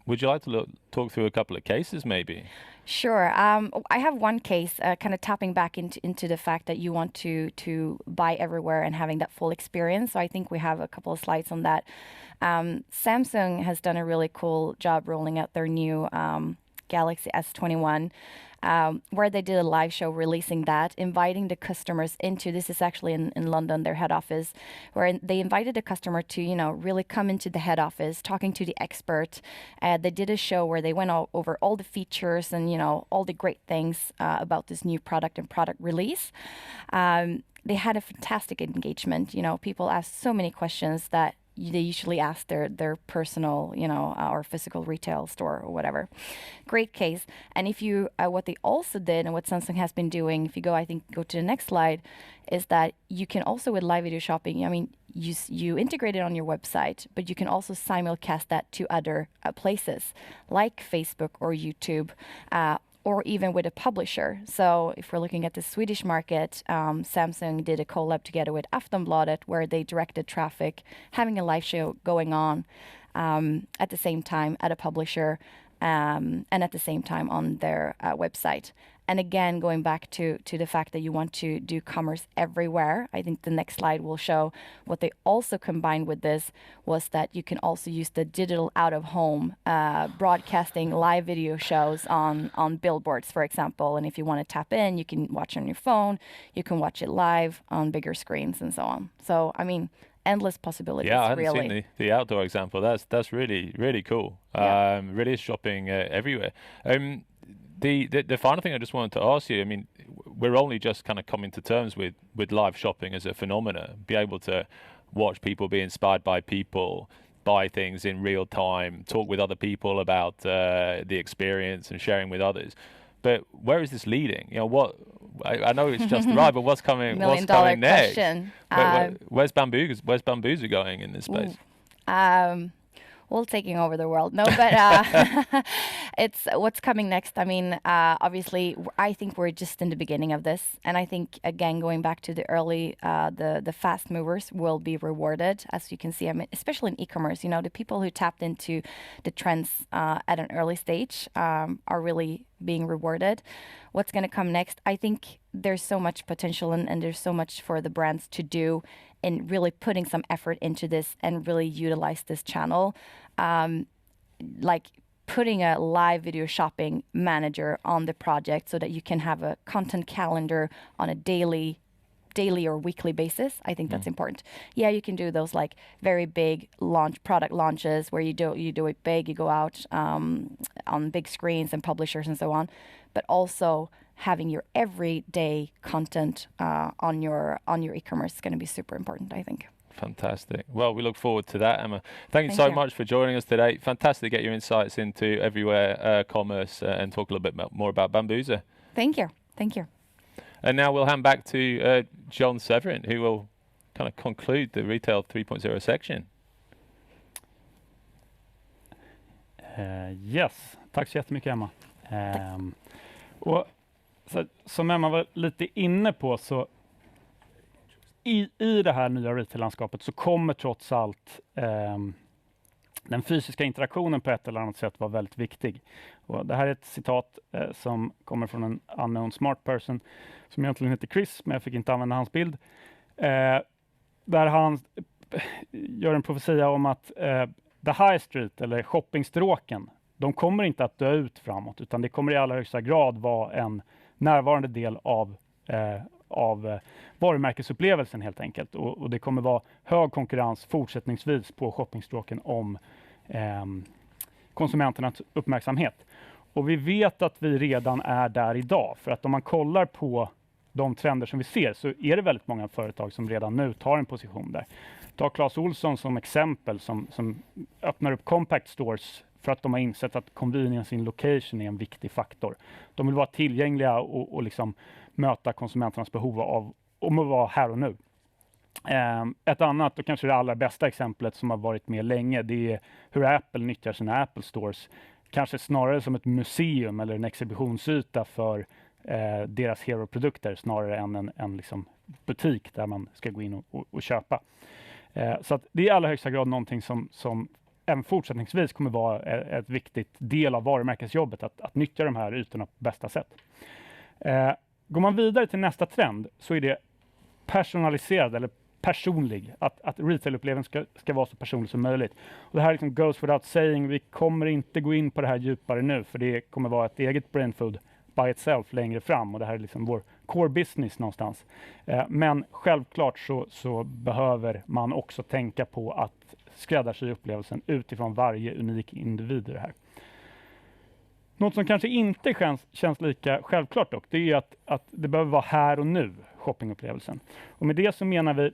[SPEAKER 1] Would you like to talk through a couple of cases, maybe?
[SPEAKER 4] Sure. I have one case, kind of tapping back into the fact that you want to buy everywhere and having that full experience. So I think we have a couple of slides on that. Samsung has done a really cool job rolling out their new Galaxy S21. Where they did a live show releasing that, inviting the customers into, this is actually in London, their head office, where they invited the customer to, really come into the head office, talking to the expert. They did a show where they went over all the features and, all the great things about this new product and product release. They had a fantastic engagement. People asked so many questions that they usually ask their personal, or physical retail store or whatever. Great case. And if you, what they also did and what Samsung has been doing, if you go to the next slide, is that you can also with live video shopping, I mean, you integrate it on your website, but you can also simulcast that to other places like Facebook or YouTube, or even with a publisher. So if we're looking at the Swedish market, Samsung did a collab together with Aftonbladet where they directed traffic, having a live show going on at the same time at a publisher and at the same time on their website. And again, going back to the fact that you want to do commerce everywhere, I think the next slide will show what they also combined with this was that you can also use the digital out-of-home broadcasting live video shows on billboards, for example. And if you want to tap in, you can watch on your phone, you can watch it live on bigger screens and so on. So, I mean, endless possibilities.
[SPEAKER 1] Yeah, I haven't
[SPEAKER 4] really.
[SPEAKER 1] seen the outdoor example. That's really, really cool.
[SPEAKER 4] Yeah.
[SPEAKER 1] Really is shopping everywhere. The final thing I just wanted to ask you, I mean, we're only just kind of coming to terms with live shopping as a phenomena, be able to watch people, be inspired by people, buy things in real time, talk with other people about the experience and sharing with others. But where is this leading? What I know it's just right, but what's coming? What's coming next?
[SPEAKER 4] Question.
[SPEAKER 1] Where's Bambuser going in this space?
[SPEAKER 4] Well, taking over the world. No, but it's what's coming next. I mean, obviously, I think we're just in the beginning of this. And I think, again, going back to the early, the fast movers will be rewarded. As you can see, I mean, especially in e-commerce, the people who tapped into the trends at an early stage are really being rewarded. What's going to come next? I think there's so much potential and there's so much for the brands to do in really putting some effort into this and really utilize this channel. Like putting a live video shopping manager on the project so that you can have a content calendar on a daily or weekly basis. I think that's important. Yeah, you can do those like very big product launches where you do it big, you go out on big screens and publishers and so on, but also having your everyday content on your e-commerce is going to be super important, I think.
[SPEAKER 1] Fantastic. Well, we look forward to that, Emma. Thank you so much for joining us today. Fantastic to get your insights into everywhere commerce and talk a little bit more about Bambuser.
[SPEAKER 4] Thank you. Thank you.
[SPEAKER 1] And now we'll hand back to John Severin, who will kind of conclude the Retail 3.0 section.
[SPEAKER 2] Yes, tack så jättemycket, Emma. Och så, som Emma var lite inne på, så i det här nya retail-landskapet så kommer trots allt den fysiska interaktionen på ett eller annat sätt vara väldigt viktig. Och det här är ett citat som kommer från en unknown smart person som egentligen heter Chris, men jag fick inte använda hans bild. Där han gör en profetia om att the high street eller shoppingstråken, de kommer inte att dö ut framåt, utan det kommer i allra högsta grad vara en närvarande del av varumärkesupplevelsen helt enkelt. Och det kommer vara hög konkurrens fortsättningsvis på shoppingstråken om konsumenternas uppmärksamhet. Och vi vet att vi redan är där idag, för att om man kollar på de trender som vi ser så är det väldigt många företag som redan nu tar en position där. Ta Clas Ohlson som exempel som öppnar upp compact stores för att de har insett att convenience in location är en viktig faktor. De vill vara tillgängliga och liksom möta konsumenternas behov av att vara här och nu. Ett annat och kanske det allra bästa exemplet som har varit med länge, det är hur Apple nyttjar sina Apple Stores. Kanske snarare som ett museum eller en exhibitionsyta för deras hero-produkter snarare än en liksom butik där man ska gå in och köpa. Så att det är i allra högsta grad någonting som även fortsättningsvis kommer vara ett viktigt del av varumärkesjobbet, att nyttja de här ytorna på bästa sätt. Går man vidare till nästa trend så är det personaliserad eller personlig, att retail-upplevelsen ska vara så personlig som möjligt. Och det här liksom goes without saying, vi kommer inte gå in på det här djupare nu för det kommer vara ett eget brainfood by itself längre fram och det här är liksom vår core business någonstans. Men självklart så behöver man också tänka på att skräddarsy upplevelsen utifrån varje unik individ i det här. Något som kanske inte känns lika självklart dock, det är att det behöver vara här och nu, shoppingupplevelsen. Och med det så menar vi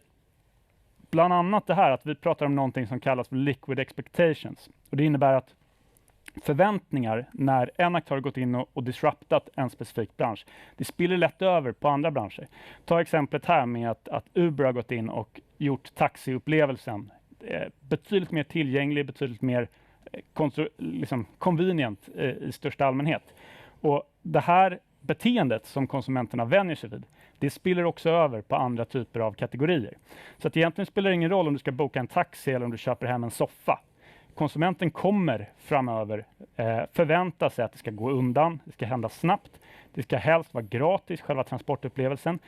[SPEAKER 2] bland annat det här att vi pratar om någonting som kallas för liquid expectations. Och det innebär att förväntningar när en aktör har gått in och disruptat en specifik bransch, det spiller lätt över på andra branscher. Ta exemplet här med att Uber har gått in och gjort taxiupplevelsen betydligt mer tillgänglig, betydligt mer liksom convenient i största allmänhet. Och det här beteendet som konsumenterna vänjer sig vid, det spiller också över på andra typer av kategorier. Så att egentligen spelar det ingen roll om du ska boka en taxi eller om du köper hem en soffa. Konsumenten kommer framöver förvänta sig att det ska gå undan, det ska hända snabbt, det ska helst vara gratis, själva transportupplevelsen.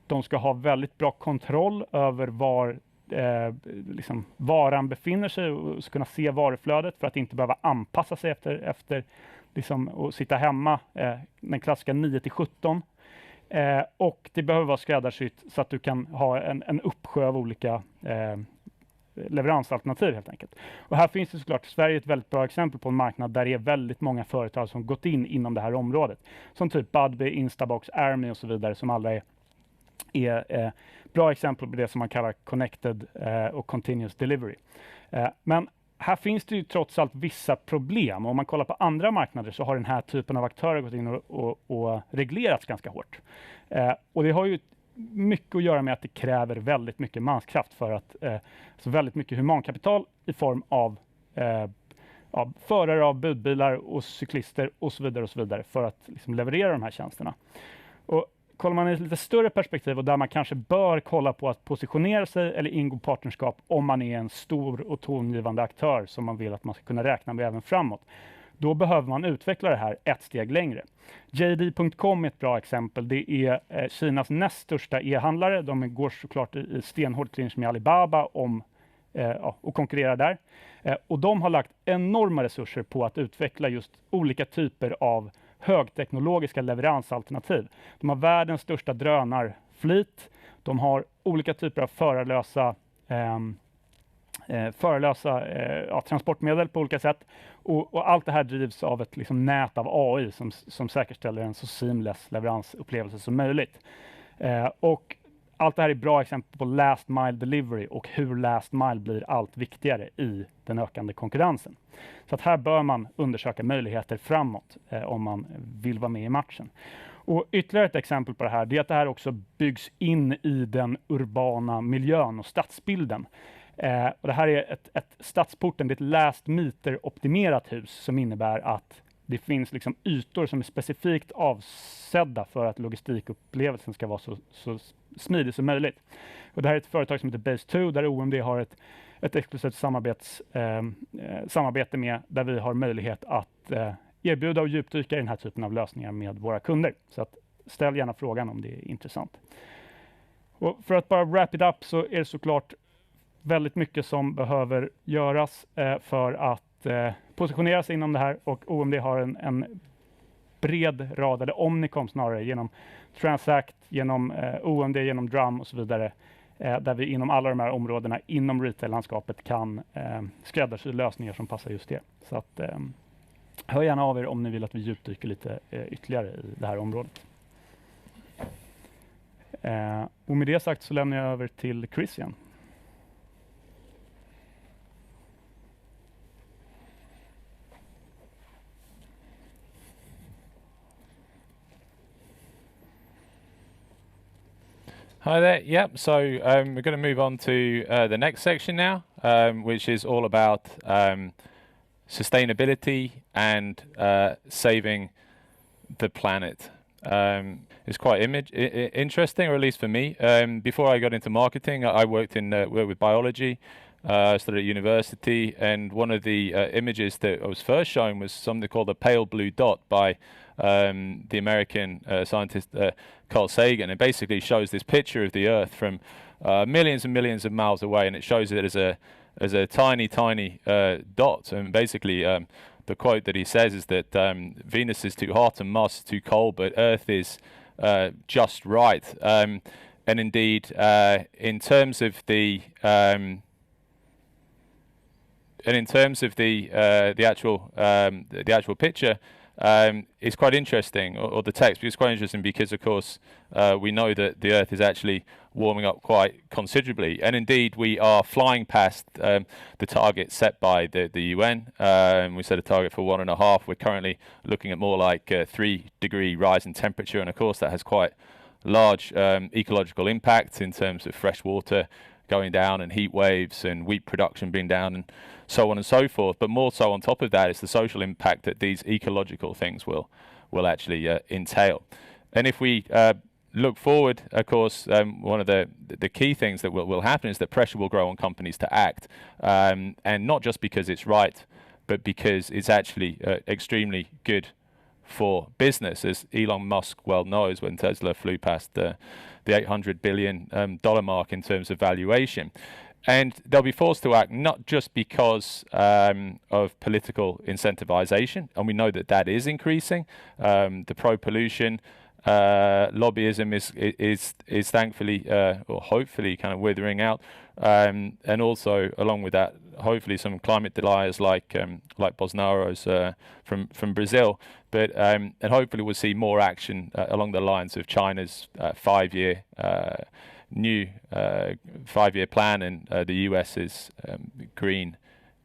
[SPEAKER 2] De ska ha väldigt bra kontroll över var liksom varan befinner sig och kunna se varuflödet för att inte behöva anpassa sig efter liksom, och sitta hemma den klassiska 9-17. Och det behöver vara skräddarsytt så att du kan ha en uppsjö av olika leveransalternativ helt enkelt. Och här finns det såklart, Sverige är ett väldigt bra exempel på en marknad där det är väldigt många företag som gått in inom det här området. Som typ Budbee, Instabox, Army och så vidare som alla är bra exempel på det som man kallar connected och continuous delivery. Men här finns det ju trots allt vissa problem. Om man kollar på andra marknader så har den här typen av aktörer gått in och reglerats ganska hårt. Och det har ju mycket att göra med att det kräver väldigt mycket manskraft för att så väldigt mycket humankapital i form av förare av budbilar och cyklister och så vidare för att liksom leverera de här tjänsterna. Och kollar man i ett lite större perspektiv och där man kanske bör kolla på att positionera sig eller ingå partnerskap om man är en stor och tongivande aktör som man vill att man ska kunna räkna med även framåt. Då behöver man utveckla det här ett steg längre. JD.com är ett bra exempel. Det är Kinas näst största e-handlare. De går såklart i stenhård clinch med Alibaba och konkurrerar där. Och de har lagt enorma resurser på att utveckla just olika typer av högteknologiska leveransalternativ. De har världens största drönarflit. De har olika typer av förarlösa transportmedel på olika sätt. Och allt det här drivs av ett liksom nät av AI som säkerställer en så seamless leveransupplevelse som möjligt. Och allt det här är bra exempel på last mile delivery och hur last mile blir allt viktigare i den ökande konkurrensen. Så att här bör man undersöka möjligheter framåt om man vill vara med i matchen. Och ytterligare ett exempel på det här är att det här också byggs in i den urbana miljön och stadsbilden. Och det här är ett stadsporten, det är ett last meter optimerat hus som innebär att det finns liksom ytor som är specifikt avsedda för att logistikupplevelsen ska vara så smidig som möjligt. Och det här är ett företag som heter Base2 där OMD har ett exklusivt samarbete med där vi har möjlighet att erbjuda och djupdyka i den här typen av lösningar med våra kunder. Så att ställ gärna frågan om det är intressant. Och för att bara wrap it up så är det såklart väldigt mycket som behöver göras för att positionera sig inom det här och OMD har en bred rad, eller Omnicom snarare, genom Transact, genom OMD, genom Drum och så vidare, där vi inom alla de här områdena inom retail-landskapet kan skräddarsy lösningar som passar just det. Så att hör gärna av er om ni vill att vi djupdyker lite ytterligare i det här området. Och med det sagt så lämnar jag över till Chris igen.
[SPEAKER 1] Hi there. Yep. So we're going to move on to the next section now, which is all about sustainability and saving the planet. It's quite interesting, or at least for me. Before I got into marketing, I worked with biology. I studied at university, and one of the images that I was first shown was something called a pale blue dot by the American scientist Carl Sagan. It basically shows this picture of the Earth from millions and millions of miles away, and it shows it as a tiny dot. And basically, the quote that he says is that Venus is too hot and Mars is too cold, but Earth is just right. And indeed, in terms of the the actual picture, it's quite interesting, or the text, but it's quite interesting because, of course, we know that the Earth is actually warming up quite considerably, and indeed we are flying past the target set by the UN. We set a target for 1.5. We're currently looking at more like a 3-degree rise in temperature, and of course that has quite large ecological impact in terms of fresh water going down and heat waves and wheat production being down and so on and so forth. But more so on top of that is the social impact that these ecological things will actually entail. And if we look forward, of course, one of the key things that will happen is that pressure will grow on companies to act, and not just because it's right, but because it's actually extremely good for business, as Elon Musk well knows when Tesla flew past the $800 billion mark in terms of valuation. And they'll be forced to act not just because of political incentivization, and we know that that is increasing. The pro-pollution lobbyism is thankfully or hopefully kind of withering out, and also along with that, hopefully some climate deniers like Bolsonaro's from Brazil. But and hopefully we'll see more action along the lines of China's new 5-year plan and the US's Green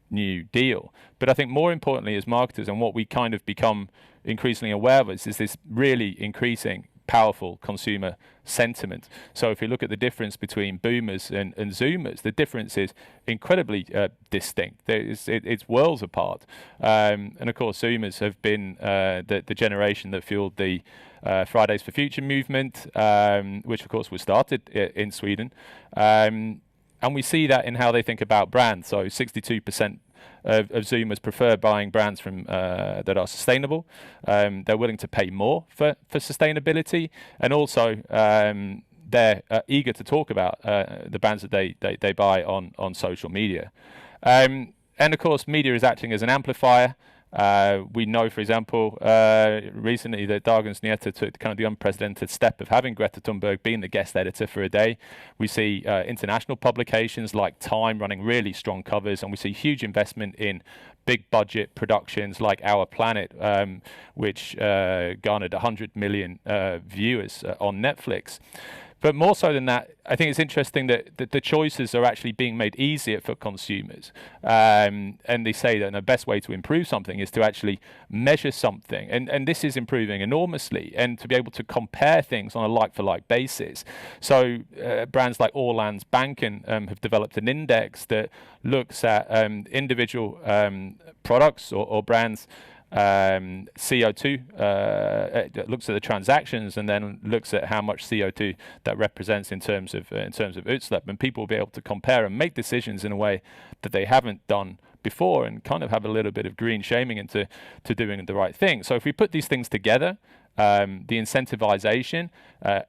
[SPEAKER 1] New Deal. But I think more importantly as marketers, and what we kind of become increasingly aware of is this really increasing powerful consumer sentiment. So if you look at the difference between boomers and zoomers, the difference is incredibly distinct. It's worlds apart. And of course, zoomers have been the generation that fueled the Fridays for Future movement, which of course was started in Sweden. And we see that in how they think about brands. So 62% of Zoomers prefer buying brands from that are sustainable. They're willing to pay more for sustainability, and also they're eager to talk about the brands that they buy on social media. And of course, media is acting as an amplifier. We know, for example, recently that Dagens Nyheter took kind of the unprecedented step of having Greta Thunberg being the guest editor for a day. We see international publications like Time running really strong covers, and we see huge investment in big budget productions like Our Planet, which garnered 100 million viewers on Netflix. But more so than that, I think it's interesting that the choices are actually being made easier for consumers. And they say that the best way to improve something is to actually measure something. And this is improving enormously, and to be able to compare things on a like-for-like basis. So brands like Ålands Banken have developed an index that looks at individual products or brands CO2, looks at the transactions and then looks at how much CO2 that represents in terms of utsläpp, and people will be able to compare and make decisions in a way that they haven't done before, and kind of have a little bit of green shaming into doing the right thing. So if we put these things together, the incentivization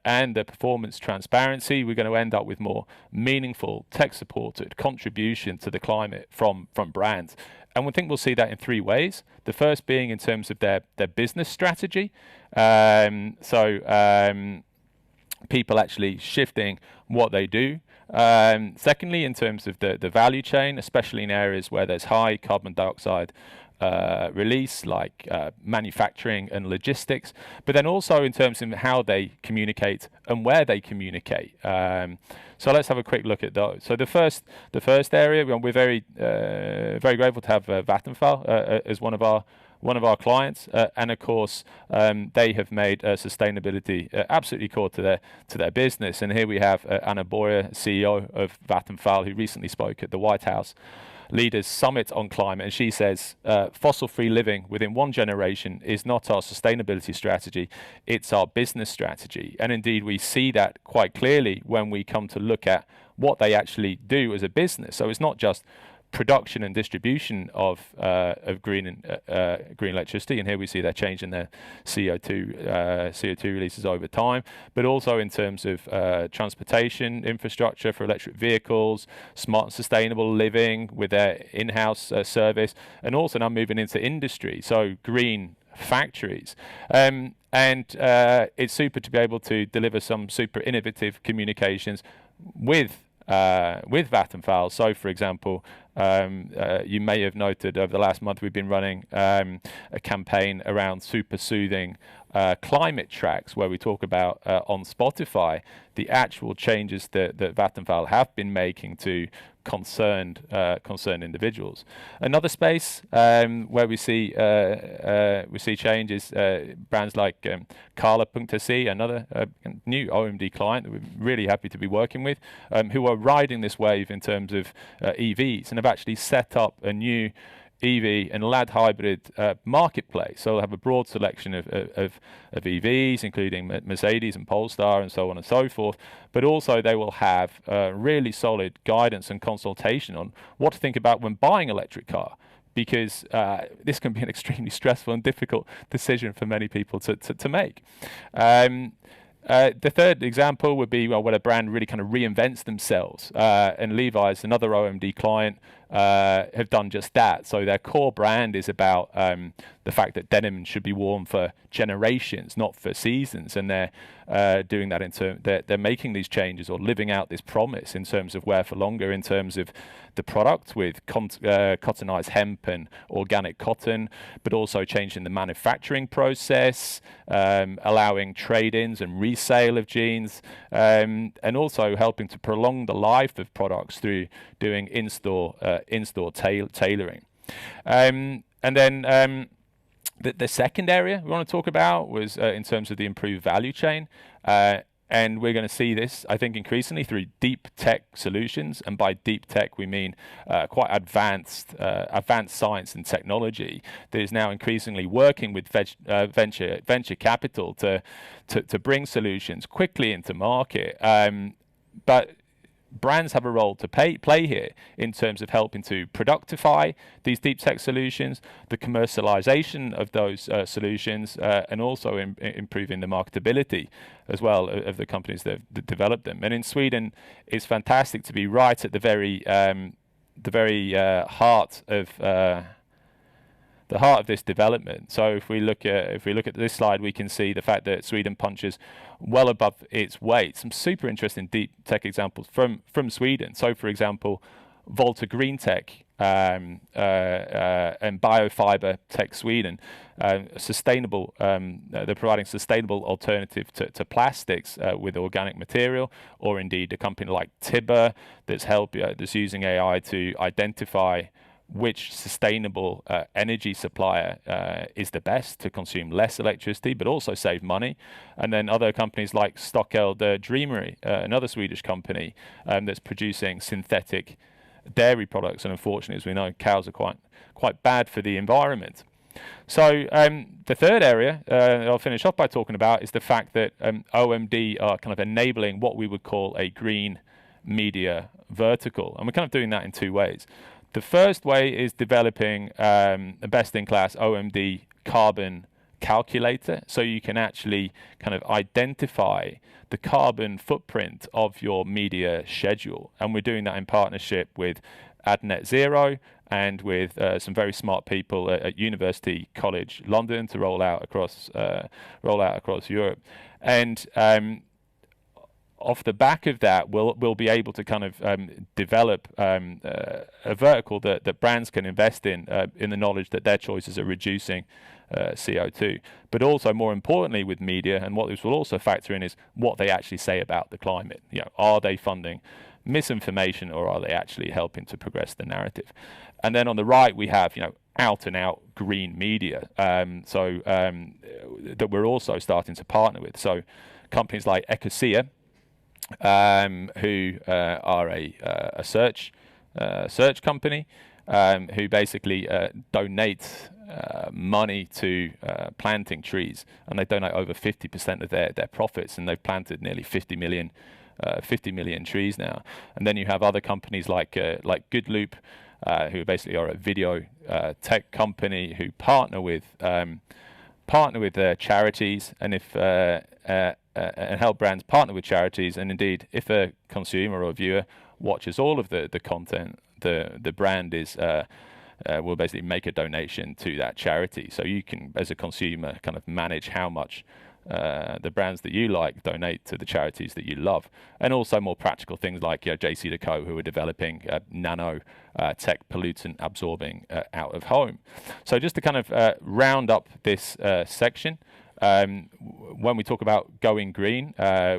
[SPEAKER 1] and the performance transparency, we're going to end up with more meaningful tech-supported contribution to the climate from brands. And we think we'll see that in 3 ways. The first being in terms of their business strategy. People actually shifting what they do. Secondly, in terms of the value chain, especially in areas where there's high carbon dioxide release, like manufacturing and logistics, but then also in terms of how they communicate and where they communicate. So let's have a quick look at those. So the first area, we're very grateful to have Vattenfall as one of our clients, and of course they have made sustainability absolutely core to their business. And here we have Anna Boyer, CEO of Vattenfall, who recently spoke at the White House Leaders Summit on Climate, and she says fossil-free living within one generation is not our sustainability strategy, it's our business strategy. And indeed we see that quite clearly when we come to look at what they actually do as a business. So it's not just production and distribution of green electricity, and here we see they're changing their CO2 releases over time, but also in terms of transportation infrastructure for electric vehicles, smart and sustainable living with their in-house service, and also now moving into industry, so green factories. And it's super to be able to deliver some super innovative communications with Vattenfall. So, for example, you may have noted over the last month we've been running a campaign around super soothing climate tracks, where we talk about on Spotify the actual changes that Vattenfall have been making to concerned individuals. Another space where we see changes, brands like Carla.se, another new OMD client that we're really happy to be working with, who are riding this wave in terms of EVs, and have actually set up a new EV and LAD hybrid marketplace. So they'll have a broad selection of EVs, including Mercedes and Polestar and so on and so forth. But also they will have really solid guidance and consultation on what to think about when buying an electric car, because this can be an extremely stressful and difficult decision for many people to make. The third example would be when a brand really kind of reinvents themselves, and Levi's, another OMD client, have done just that. So their core brand is about the fact that denim should be worn for generations, not for seasons, and they're doing that they're making these changes or living out this promise in terms of wear for longer, in terms of the product with cottonized hemp and organic cotton, but also changing the manufacturing process, allowing trade-ins and resale of jeans, and also helping to prolong the life of products through doing in-store tailoring. And then the second area we want to talk about was in terms of the improved value chain. And we're going to see this, I think, increasingly through deep tech solutions. And by deep tech, we mean quite advanced science and technology that is now increasingly working with venture capital to bring solutions quickly into market. But brands have a role to play here in terms of helping to productify these deep tech solutions, the commercialization of those solutions, and also improving the marketability as well of the companies that have developed them. And in Sweden, it's fantastic to be right at the very heart of this development. So if we look at this slide, we can see the fact that Sweden punches well above its weight. Some super interesting deep tech examples from Sweden. So for example, Volta Green Tech and Biofiber Tech Sweden, sustainable. They're providing sustainable alternative to plastics with organic material, or indeed a company like Tibber that's using AI to identify which sustainable energy supplier is the best to consume less electricity but also save money. And then other companies like Stockeld Dreamery, another Swedish company that's producing synthetic dairy products, and unfortunately, as we know, cows are quite bad for the environment. So the third area I'll finish off by talking about is the fact that OMD are kind of enabling what we would call a green media vertical, and we're kind of doing that in two ways. The first way is developing a best-in-class OMD carbon calculator, so you can actually kind of identify the carbon footprint of your media schedule. And we're doing that in partnership with AdNet Zero and with some very smart people at University College London to roll out across Europe. And off the back of that, we'll be able to kind of develop a vertical that brands can invest in the knowledge that their choices are reducing CO2. But also, more importantly, with media, and what this will also factor in is what they actually say about the climate. Are they funding misinformation, or are they actually helping to progress the narrative? And then on the right, we have out and out green media. That we're also starting to partner with. So companies like Ecosia, who are a search company, who basically donate money to planting trees, and they donate over 50% of their profits, and they've planted nearly 50 million trees now. And then you have other companies like Goodloop, who basically are a video tech company who partner with charities, and and help brands partner with charities. And indeed, if a consumer or viewer watches all of the content, the brand will basically make a donation to that charity. So you can, as a consumer, kind of manage how much the brands that you like donate to the charities that you love. And also more practical things like JC&Co, who are developing nano tech pollutant absorbing out of home. So just to kind of round up this section, when we talk about going green,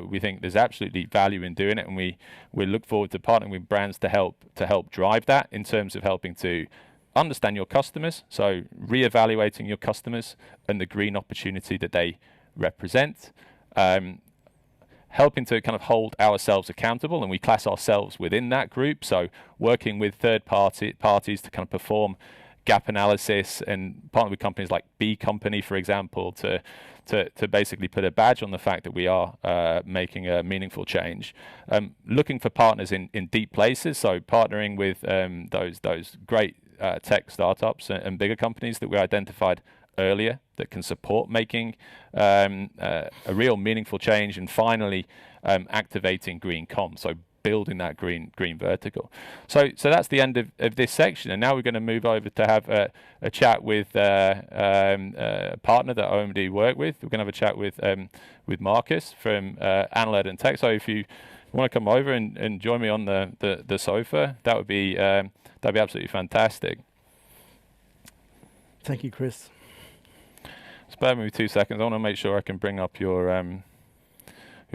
[SPEAKER 1] we think there's absolutely value in doing it, and we look forward to partnering with brands to help drive that in terms of helping to understand your customers, so re-evaluating your customers and the green opportunity that they represent, helping to kind of hold ourselves accountable, and we class ourselves within that group, so working with third parties to kind of perform gap analysis, and partner with companies like B Company, for example, to basically put a badge on the fact that we are making a meaningful change. Looking for partners in deep places, so partnering with those great tech startups and bigger companies that we identified earlier that can support making a real meaningful change, and finally activating green comms, so building that green vertical. So that's the end of this section, and now we're going to move over to have a chat with a partner that OMD work with. We're going to have a chat with Marcus from Analed and Tech. So if you want to come over and join me on the sofa, that would be absolutely fantastic.
[SPEAKER 5] Thank you, Chris.
[SPEAKER 1] Spare me 2 seconds. I want to make sure I can bring up your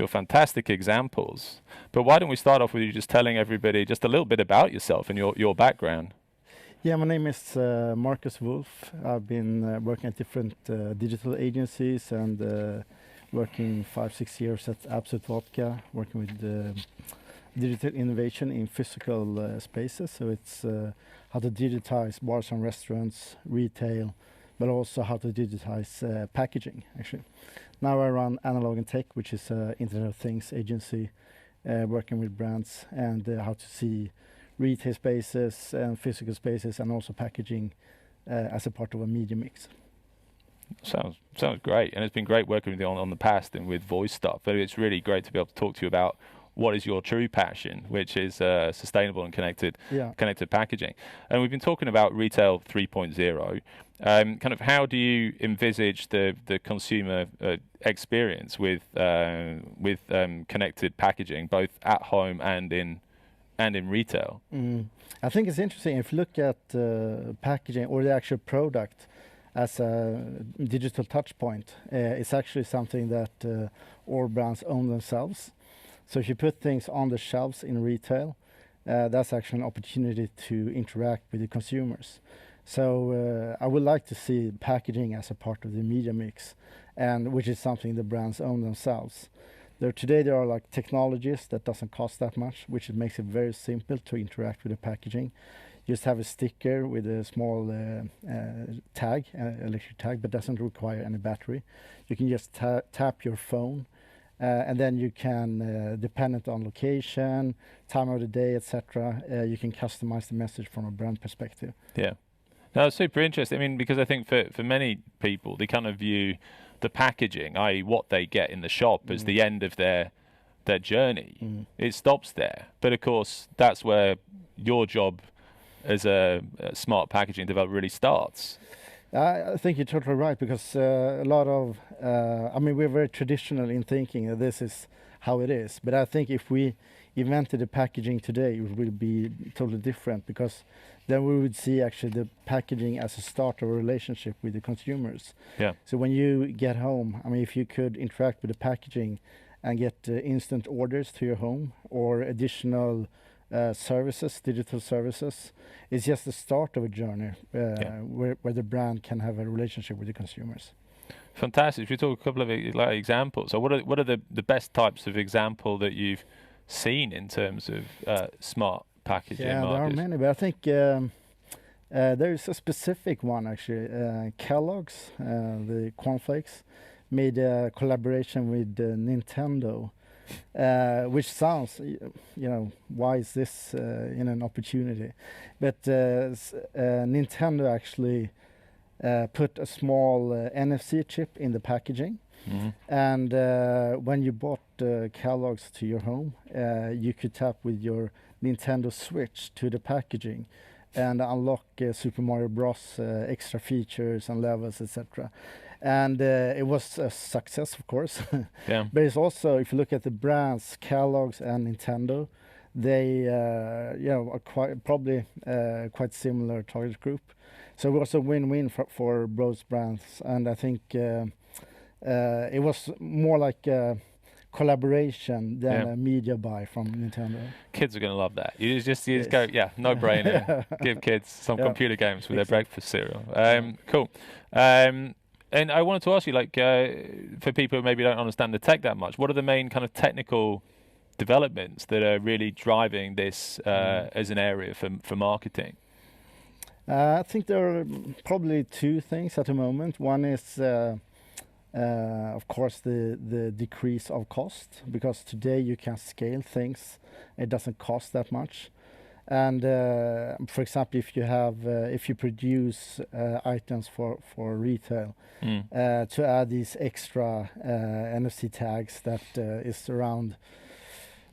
[SPEAKER 1] fantastic examples. But why don't we start off with you just telling everybody just a little bit about yourself and your background?
[SPEAKER 5] Yeah, my name is Marcus Wolf. I've been working at different digital agencies and working 5-6 years at Absolut Vodka, working with digital innovation in physical spaces. So it's how to digitize bars and restaurants, retail, but also how to digitize packaging, actually. Now I run Analog and Tech, which is an Internet of Things agency, working with brands and how to see retail spaces and physical spaces, and also packaging as a part of a media mix.
[SPEAKER 1] Sounds great, and it's been great working with you on the past and with voice stuff. But it's really great to be able to talk to you about what is your true passion, which is sustainable and connected packaging. And we've been talking about retail 3.0. Kind of how do you envisage the consumer experience with connected packaging, both at home and in retail?
[SPEAKER 5] I think it's interesting if you look at packaging or the actual product as a digital touch point. It's actually something that all brands own themselves. So if you put things on the shelves in retail, that's actually an opportunity to interact with the consumers. So I would like to see packaging as a part of the media mix, and which is something the brands own themselves. Today there are like technologies that doesn't cost that much, which makes it very simple to interact with the packaging. You just have a sticker with a small tag, electric tag, but doesn't require any battery. You can just tap your phone. And then you can, dependent on location, time of the day, etc., you can customize the message from a brand perspective.
[SPEAKER 1] Yeah. No, it's super interesting. I mean, because I think for many people, they kind of view the packaging, i.e. what they get in the shop, as the end of their journey. It stops there. But of course, that's where your job as a smart packaging developer really starts.
[SPEAKER 5] I think you're totally right, because a lot of, we're very traditional in thinking that this is how it is. But I think if we invented the packaging today, it would be totally different, because then we would see actually the packaging as a start of a relationship with the consumers.
[SPEAKER 1] Yeah.
[SPEAKER 5] So when you get home, I mean, if you could interact with the packaging and get instant orders to your home or additional services, digital services, it's just the start of a journey where the brand can have a relationship with the consumers.
[SPEAKER 1] Fantastic. If you talk a couple of examples, so what are the best types of example that you've seen in terms of smart packaging?
[SPEAKER 5] Yeah, there are many, but I think there is a specific one actually. Kellogg's, the cornflakes, made a collaboration with Nintendo, which sounds, why is this an opportunity? But Nintendo actually put a small NFC chip in the packaging. Mm-hmm. And when you bought Kellogg's to your home, you could tap with your Nintendo Switch to the packaging and unlock Super Mario Bros. Extra features and levels, etc. And it was a success, of course.
[SPEAKER 1] Yeah.
[SPEAKER 5] But it's also, if you look at the brands, Kellogg's and Nintendo, they are quite similar target group. So it was a win-win for both brands, and I think it was more like a collaboration than a media buy from Nintendo.
[SPEAKER 1] Kids are going to love that. You just go, no brainer. Give kids some computer games with their breakfast cereal. Cool. And I wanted to ask you, for people who maybe don't understand the tech that much, what are the main kind of technical developments that are really driving this as an area for marketing?
[SPEAKER 5] I think there are probably two things at the moment. One is, of course, the decrease of cost, because today you can scale things. It doesn't cost that much. And for example, if you produce items for retail, to add these extra NFC tags that is around,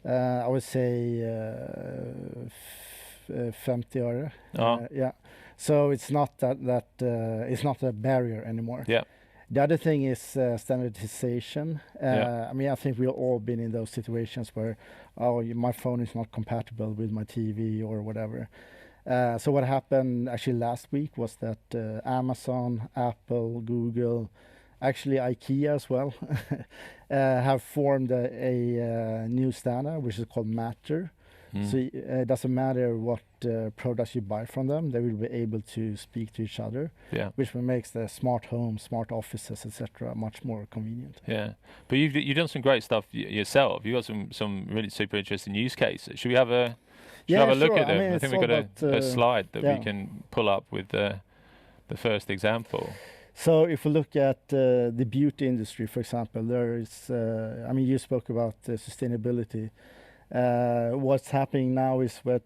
[SPEAKER 5] I would say 50 öre. Yeah. So it's not that it's not a barrier anymore.
[SPEAKER 1] Yeah.
[SPEAKER 5] The other thing is standardization. I mean, I think we've all been in those situations where, my phone is not compatible with my TV or whatever. So what happened actually last week was that Amazon, Apple, Google, actually IKEA as well, have formed a new standard, which is called Matter. So it doesn't matter what products you buy from them, they will be able to speak to each other, which makes the smart homes, smart offices, etc. much more convenient.
[SPEAKER 1] Yeah, but you've done some great stuff yourself. You've got some really super interesting use cases. Should we have a look at them? I think we've got a slide that we can pull up with the first example.
[SPEAKER 5] So if we look at the beauty industry, for example, there is, you spoke about sustainability. What's happening now is that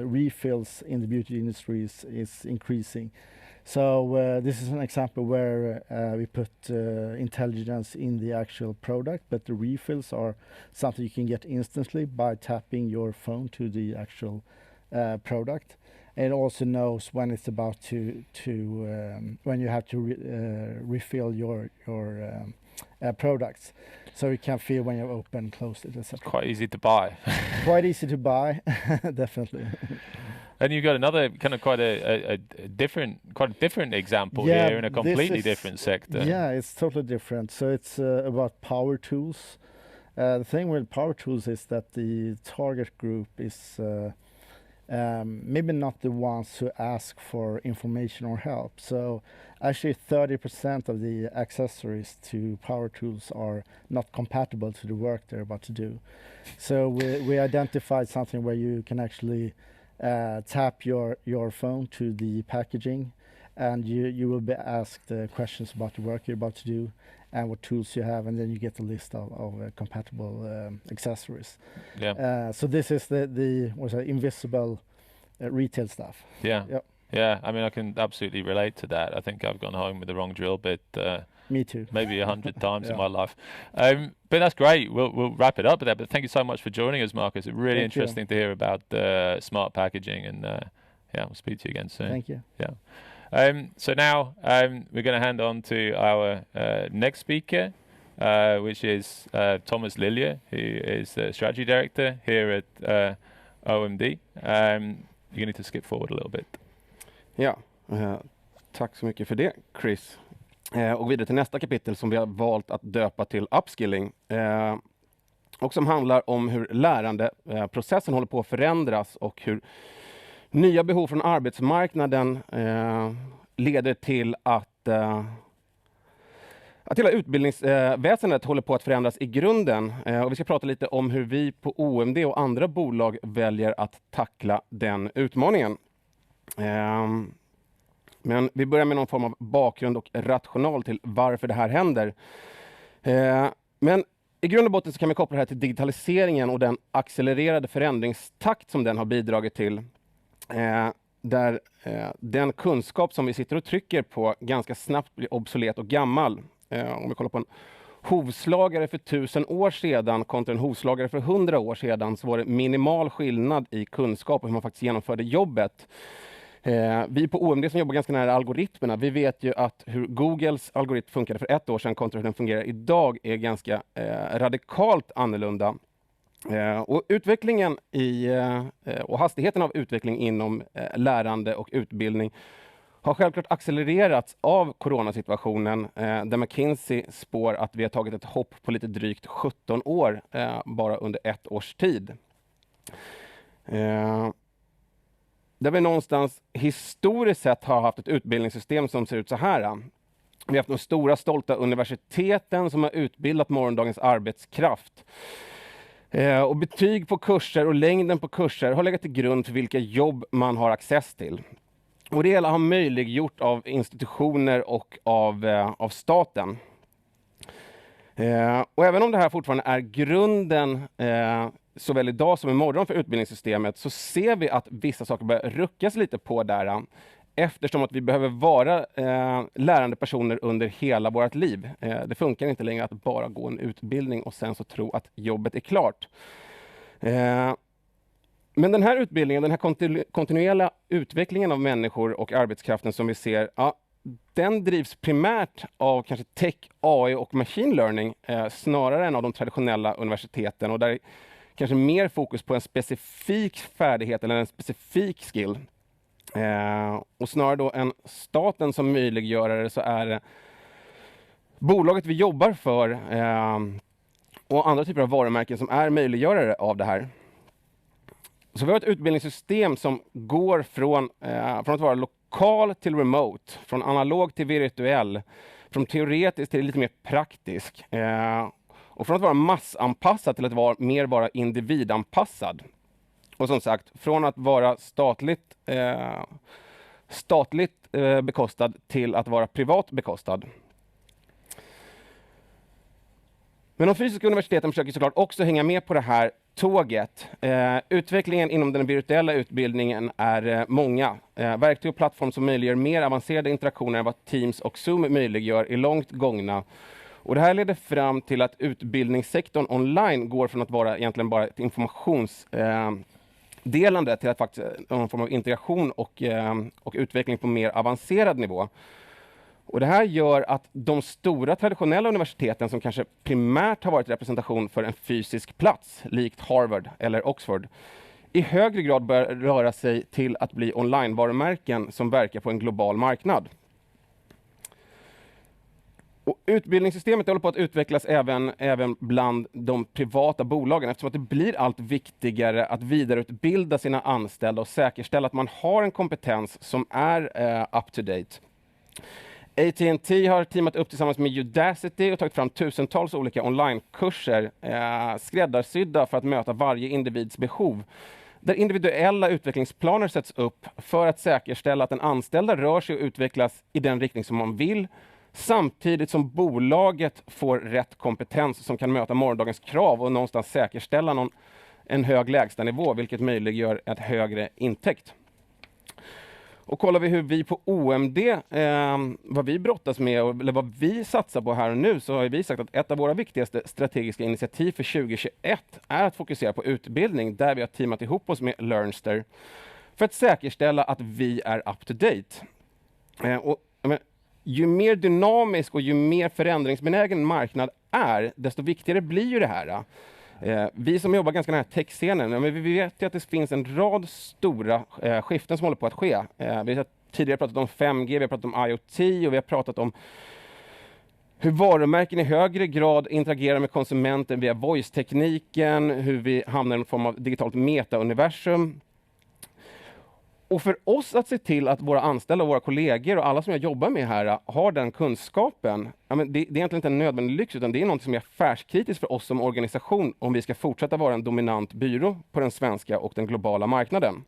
[SPEAKER 5] refills in the beauty industry is increasing. So this is an example where we put intelligence in the actual product, but the refills are something you can get instantly by tapping your phone to the actual product. And it also knows when it's about to when you have to refill your products. So you can feel when you open, close it, etc.
[SPEAKER 1] Quite easy to buy.
[SPEAKER 5] Quite easy to buy, definitely.
[SPEAKER 1] And you've got another kind of quite a different example here in a completely different sector.
[SPEAKER 5] Yeah, it's totally different. So it's about power tools. The thing with power tools is that the target group is maybe not the ones who ask for information or help. So actually 30% of the accessories to power tools are not compatible to the work they're about to do. So we identified something where you can actually tap your phone to the packaging, and you will be asked questions about the work you're about to do and what tools you have, and then you get a list of compatible accessories.
[SPEAKER 1] Yeah.
[SPEAKER 5] So this is the invisible retail stuff.
[SPEAKER 1] Yeah.
[SPEAKER 5] Yep.
[SPEAKER 1] Yeah, I mean, I can absolutely relate to that. I think I've gone home with the wrong drill bit.
[SPEAKER 5] Me too.
[SPEAKER 1] Maybe 100 times in my life. But that's great. We'll wrap it up with that. But thank you so much for joining us, Marcus. It's really interesting to hear about smart packaging. And we'll speak to you again soon.
[SPEAKER 5] Thank you.
[SPEAKER 1] Yeah. So now we're going to hand on to our next speaker. which is Thomas Lilje, who is the strategy director here at OMD. You need to skip forward a little bit.
[SPEAKER 6] Ja, tack så mycket för det, Chris. Och vidare till nästa kapitel som vi har valt att döpa till Upskilling. Och som handlar om hur lärandeprocessen håller på att förändras och hur nya behov från arbetsmarknaden leder till att hela utbildningsväsendet håller på att förändras i grunden. Och vi ska prata lite om hur vi på OMD och andra bolag väljer att tackla den utmaningen. Men vi börjar med någon form av bakgrund och rational till varför det här händer. Men i grund och botten så kan vi koppla det här till digitaliseringen och den accelererade förändringstakt som den har bidragit till. Där den kunskap som vi sitter och trycker på ganska snabbt blir obsolet och gammal. Om vi kollar på en hovslagare för 1000 år sedan kontra en hovslagare för 100 år sedan så var det minimal skillnad i kunskap och hur man faktiskt genomförde jobbet. Vi på OMD som jobbar ganska nära algoritmerna, vi vet ju att hur Googles algoritm funkade för 1 år sedan kontra hur den fungerar idag är ganska radikalt annorlunda. Och utvecklingen och hastigheten av utveckling inom lärande och utbildning har självklart accelererats av coronasituationen, där McKinsey spår att vi har tagit ett hopp på lite drygt 17 år bara under 1 års tid. Där vi någonstans historiskt sett har haft ett utbildningssystem som ser ut så här. Vi har haft de stora stolta universiteten som har utbildat morgondagens arbetskraft. Och betyg på kurser och längden på kurser har legat till grund för vilka jobb man har access till. Och det hela har möjliggjort av institutioner och av staten. Och även om det här fortfarande är grunden såväl idag som imorgon för utbildningssystemet så ser vi att vissa saker börjar ruckas lite på där. Eftersom att vi behöver vara lärande personer under hela vårt liv. Det funkar inte längre att bara gå en utbildning och sen så tro att jobbet är klart. Men den här utbildningen, den här kontinuerliga utvecklingen av människor och arbetskraften som vi ser, ja, den drivs primärt av kanske tech, AI och machine learning snarare än av de traditionella universiteten. Och där är kanske mer fokus på en specifik färdighet eller en specifik skill. Och snarare då än staten som möjliggörare så är det bolaget vi jobbar för och andra typer av varumärken som är möjliggörare av det här. Så vi har ett utbildningssystem som går från att vara lokal till remote, från analog till virtuell, från teoretisk till lite mer praktisk. Och från att vara massanpassad till att mer vara individanpassad. Och som sagt, från att vara statligt bekostad till att vara privat bekostad. Men de fysiska universiteten försöker såklart också hänga med på det här tåget. Utvecklingen inom den virtuella utbildningen är många. Verktyg och plattform som möjliggör mer avancerade interaktioner än vad Teams och Zoom möjliggör är långt gångna. Och det här leder fram till att utbildningssektorn online går från att vara egentligen bara ett informationsdelande till att faktiskt någon form av integration och utveckling på mer avancerad nivå. Och det här gör att de stora traditionella universiteten som kanske primärt har varit representation för en fysisk plats, likt Harvard eller Oxford, i högre grad bör röra sig till att bli online-varumärken som verkar på en global marknad. Och utbildningssystemet håller på att utvecklas även bland de privata bolagen eftersom att det blir allt viktigare att vidareutbilda sina anställda och säkerställa att man har en kompetens som är up to date. AT&T har teamat upp tillsammans med Udacity och tagit fram tusentals olika onlinekurser skräddarsydda för att möta varje individs behov. Där individuella utvecklingsplaner sätts upp för att säkerställa att den anställda rör sig och utvecklas i den riktning som man vill, samtidigt som bolaget får rätt kompetens som kan möta morgondagens krav och någonstans säkerställa en hög lägstanivå, vilket möjliggör ett högre intäkt. Och kollar vi hur vi på OMD, vad vi brottas med eller vad vi satsar på här och nu, så har vi sagt att ett av våra viktigaste strategiska initiativ för 2021 är att fokusera på utbildning, där vi har teamat ihop oss med Learnster för att säkerställa att vi är up to date. ju mer dynamisk och ju mer förändringsbenägen en marknad är, desto viktigare blir ju det här. Vi som jobbar ganska nära tech-scenen, men vi vet ju att det finns en rad stora skiften som håller på att ske. Vi har tidigare pratat om 5G, vi har pratat om IoT och vi har pratat om hur varumärken i högre grad interagerar med konsumenten via voice-tekniken, hur vi hamnar i en form av digitalt meta-universum. Och för oss att se till att våra anställda, våra kollegor och alla som jag jobbar med här har den kunskapen, det är egentligen inte en nödvändig lyx, utan det är något som är affärskritiskt för oss som organisation om vi ska fortsätta vara en dominant byrå på den svenska och den globala marknaden.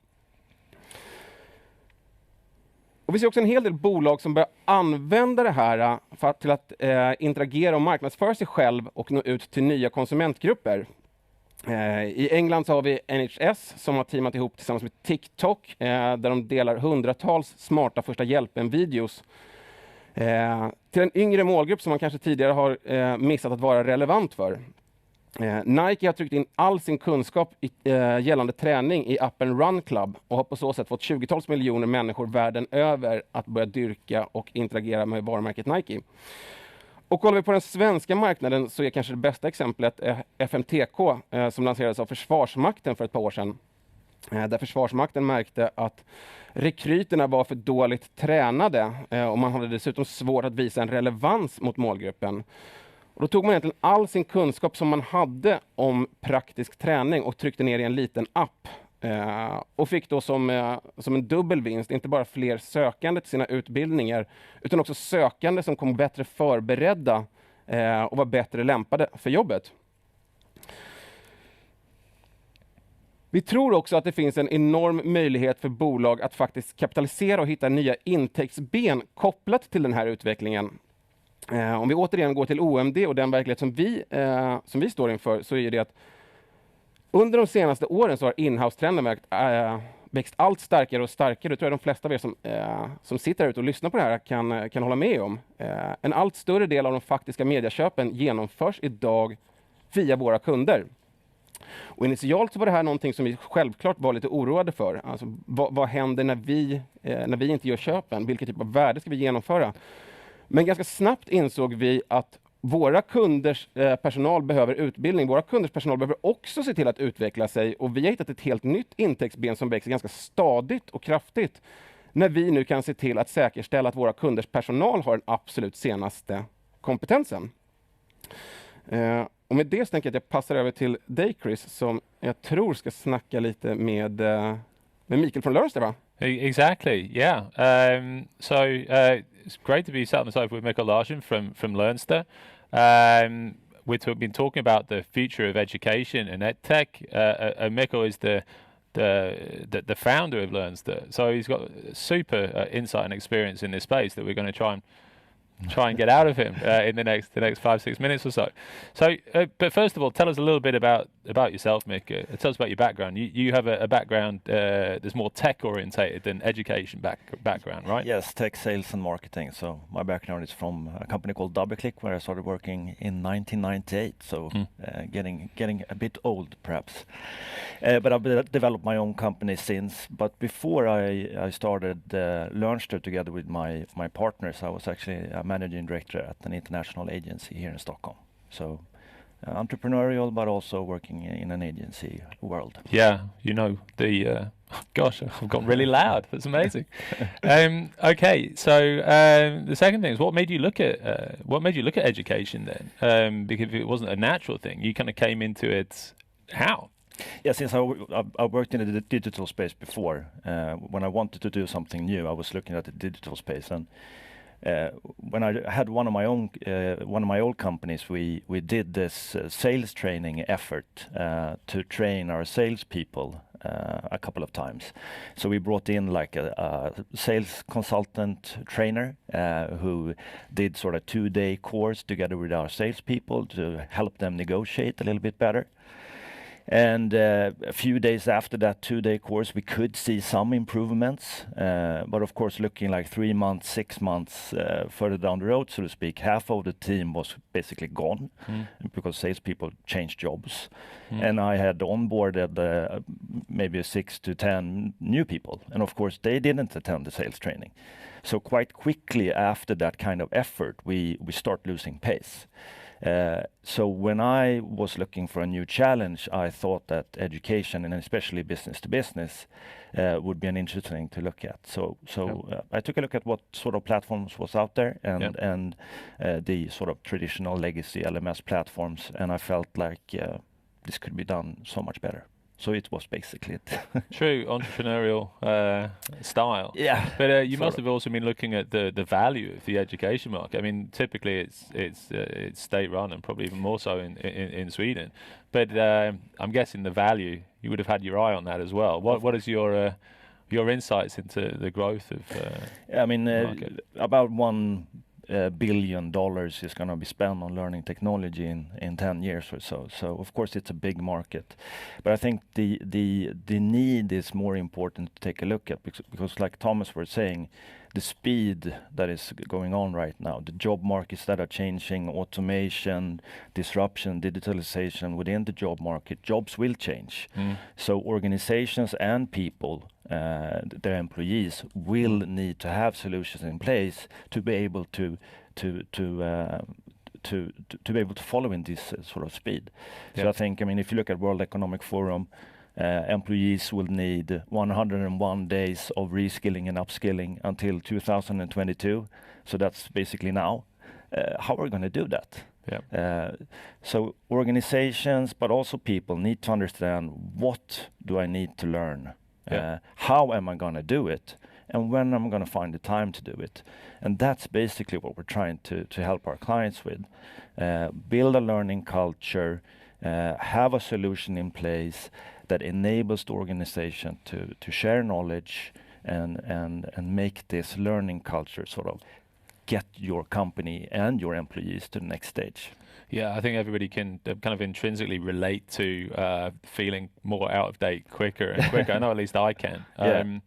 [SPEAKER 6] Och vi ser också en hel del bolag som börjar använda det här till att interagera och marknadsföra sig själv och nå ut till nya konsumentgrupper. I England så har vi NHS som har teamat ihop tillsammans med TikTok där de delar hundratals smarta första hjälpen-videos till en yngre målgrupp som man kanske tidigare har missat att vara relevant för. Nike har tryckt in all sin kunskap gällande träning i appen Run Club och har på så sätt fått 20-tals miljoner människor världen över att börja dyrka och interagera med varumärket Nike. Och kollar vi på den svenska marknaden så är kanske det bästa exemplet FMTK som lanserades av Försvarsmakten för ett par år sedan. Där Försvarsmakten märkte att rekryterna var för dåligt tränade och man hade dessutom svårt att visa en relevans mot målgruppen. Och då tog man egentligen all sin kunskap som man hade om praktisk träning och tryckte ner i en liten app. Och fick då som en dubbel vinst, inte bara fler sökande till sina utbildningar, utan också sökande som kom bättre förberedda och var bättre lämpade för jobbet. Vi tror också att det finns en enorm möjlighet för bolag att faktiskt kapitalisera och hitta nya intäktsben kopplat till den här utvecklingen. Om vi återigen går till OMD och den verklighet som vi står inför, så är det att under de senaste åren så har inhouse-trenden växt allt starkare och starkare. Det tror jag de flesta av er som sitter här ute och lyssnar på det här kan hålla med om. En allt större del av de faktiska medieköpen genomförs idag via våra kunder. Och initialt så var det här någonting som vi självklart var lite oroade för. Alltså, vad händer när vi inte gör köpen? Vilken typ av värde ska vi genomföra? Men ganska snabbt insåg vi att våra kunders personal behöver utbildning. Våra kunders personal behöver också se till att utveckla sig. Och vi har hittat ett helt nytt intäktsben som växer ganska stadigt och kraftigt. När vi nu kan se till att säkerställa att våra kunders personal har den absolut senaste kompetensen. Och med det så tänker jag att jag passar över till dig, Chris, som jag tror ska snacka lite med Mikael från Lernster, va?
[SPEAKER 1] Exactly, yeah. So it's great to be sat on the side with Mikael Larsen from Lernster. We've been talking about the future of education and EdTech. Mikael is the founder of Lernster, so he's got super insight and experience in this space that we're going to try and get out of him in the next 5-6 minutes or so. So, but first of all, tell us a little bit about yourself, Mick. Tell us about your background. You have a background that's more tech orientated than education background, right?
[SPEAKER 7] Yes, tech, sales, and marketing. So my background is from a company called DoubleClick, where I started working in 1998. So getting a bit old, perhaps. But I've developed my own company since. But before I started Lernster together with my partners, I was actually a managing director at an international agency here in Stockholm. So entrepreneurial, but also working in an agency world.
[SPEAKER 1] Yeah, you know gosh, I've gone really loud. That's amazing. Okay, so the second thing is what made you look at education then? Because it wasn't a natural thing. You kind of came into it. How?
[SPEAKER 7] Yeah, since I worked in the digital space before, when I wanted to do something new, I was looking at the digital space, and when I had one of my old companies, we did this sales training effort to train our salespeople a couple of times. So we brought in like a sales consultant trainer who did sort of 2-day course together with our salespeople to help them negotiate a little bit better. And a few days after that 2-day course, we could see some improvements. But of course, looking like 3 months, 6 months further down the road, so to speak, half of the team was basically gone because salespeople changed jobs. And I had onboarded maybe 6 to 10 new people. And of course, they didn't attend the sales training. So quite quickly after that kind of effort, we start losing pace. So when I was looking for a new challenge, I thought that education, and especially business to business, would be an interesting thing to look at. So I took a look at what sort of platforms was out there, and the sort of traditional legacy LMS platforms, and I felt like this could be done so much better. So it was basically it.
[SPEAKER 1] True entrepreneurial style.
[SPEAKER 7] Yeah.
[SPEAKER 1] But you must have also been looking at the value of the education market. I mean, typically it's state-run, and probably even more so in Sweden. But I'm guessing the value, you would have had your eye on that as well. What is your insights into the growth of
[SPEAKER 7] I mean,
[SPEAKER 1] the market?
[SPEAKER 7] about $1 billion is going to be spent on learning technology in 10 years or so. So of course it's a big market, but I think the need is more important to take a look at, because like Thomas was saying, the speed that is going on right now, the job markets that are changing, automation, disruption, digitalization within the job market, jobs will change. So organizations and people, their employees, will need to have solutions in place to be able to be able to follow in this sort of speed. So I think, I mean, if you look at World Economic Forum, employees will need 101 days of reskilling and upskilling until 2022. So that's basically now. How are we going to do that? So organizations, but also people, need to understand, what do I need to learn? How am I going to do it? And when I'm going to find the time to do it? And that's basically what we're trying to help our clients with. Build a learning culture, have a solution in place that enables the organization to share knowledge and make this learning culture sort of get your company and your employees to the next stage.
[SPEAKER 1] Yeah, I think everybody can kind of intrinsically relate to feeling more out of date quicker and quicker. I know at least I can.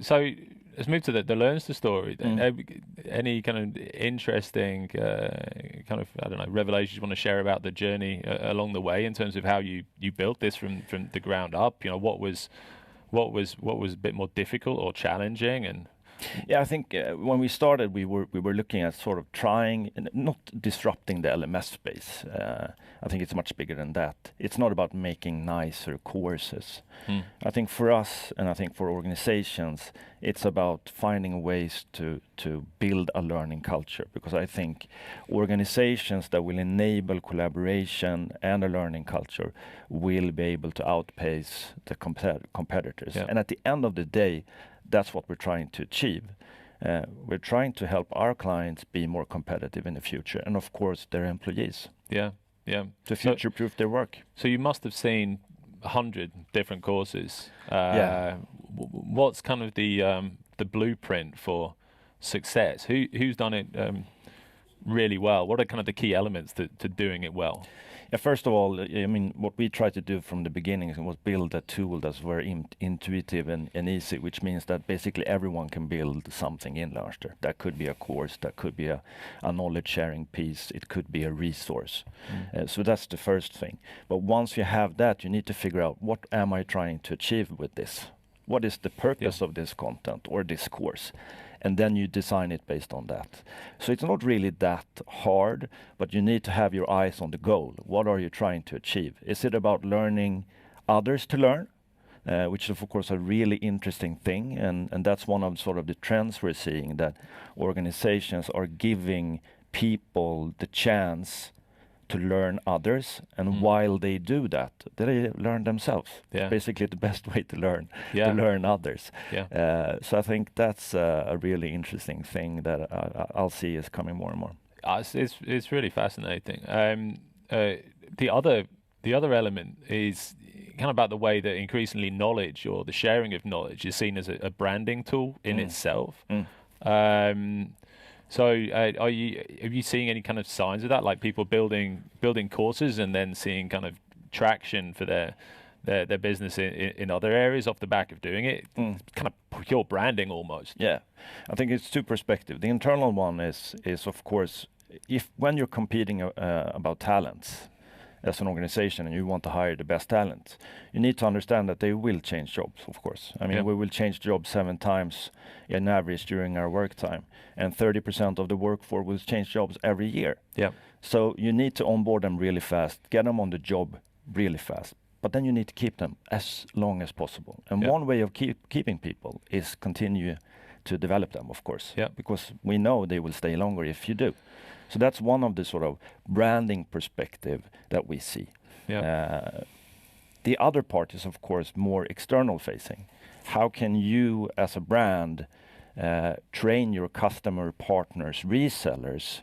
[SPEAKER 1] So let's move to the Learnster story then. Any kind of interesting kind of, I don't know, revelations you want to share about the journey along the way in terms of how you built this from the ground up? You know, what was a bit more difficult or challenging? And
[SPEAKER 7] yeah, I think when we started, we were looking at sort of trying, not disrupting the LMS space. I think it's much bigger than that. It's not about making nicer courses. I think for us, and I think for organizations, it's about finding ways to build a learning culture, because I think organizations that will enable collaboration and a learning culture will be able to outpace the competitors. And at the end of the day, that's what we're trying to achieve. We're trying to help our clients be more competitive in the future, and of course their employees. To future-proof their work.
[SPEAKER 1] So you must have seen 100 different courses. What's kind of the blueprint for success? Who's done it really well? What are kind of the key elements to doing it well?
[SPEAKER 7] Yeah, first of all, I mean, what we tried to do from the beginning was build a tool that's very intuitive and easy, which means that basically everyone can build something in Learnster. That could be a course, that could be a knowledge sharing piece, it could be a resource. So that's the first thing. But once you have that, you need to figure out, what am I trying to achieve with this? What is the purpose of this content or this course? And then you design it based on that. So it's not really that hard, but you need to have your eyes on the goal. What are you trying to achieve? Is it about learning others to learn, which is of course a really interesting thing, and that's one of sort of the trends we're seeing, that organizations are giving people the chance to learn others, and while they do that, they learn themselves. Basically the best way to learn, to learn others. So I think that's a really interesting thing that I'll see is coming more and more.
[SPEAKER 1] It's really fascinating. The other element is kind of about the way that increasingly knowledge, or the sharing of knowledge, is seen as a branding tool in itself. So are you seeing any kind of signs of that, like people building courses and then seeing kind of traction for their business in other areas off the back of doing it. It's kind of pure branding almost.
[SPEAKER 7] Yeah, I think it's two perspectives. The internal one is of course, when you're competing about talents as an organization and you want to hire the best talent, you need to understand that they will change jobs, of course. I mean, we will change jobs 7 times in average during our work time, and 30% of the workforce will change jobs every year.
[SPEAKER 1] Yeah.
[SPEAKER 7] So you need to onboard them really fast, get them on the job really fast, but then you need to keep them as long as possible. And one way of keeping people is continue to develop them, of course, because we know they will stay longer if you do. So that's one of the sort of branding perspective that we see.
[SPEAKER 1] Yeah.
[SPEAKER 7] The other part is, of course, more external facing. How can you, as a brand, train your customer partners, resellers,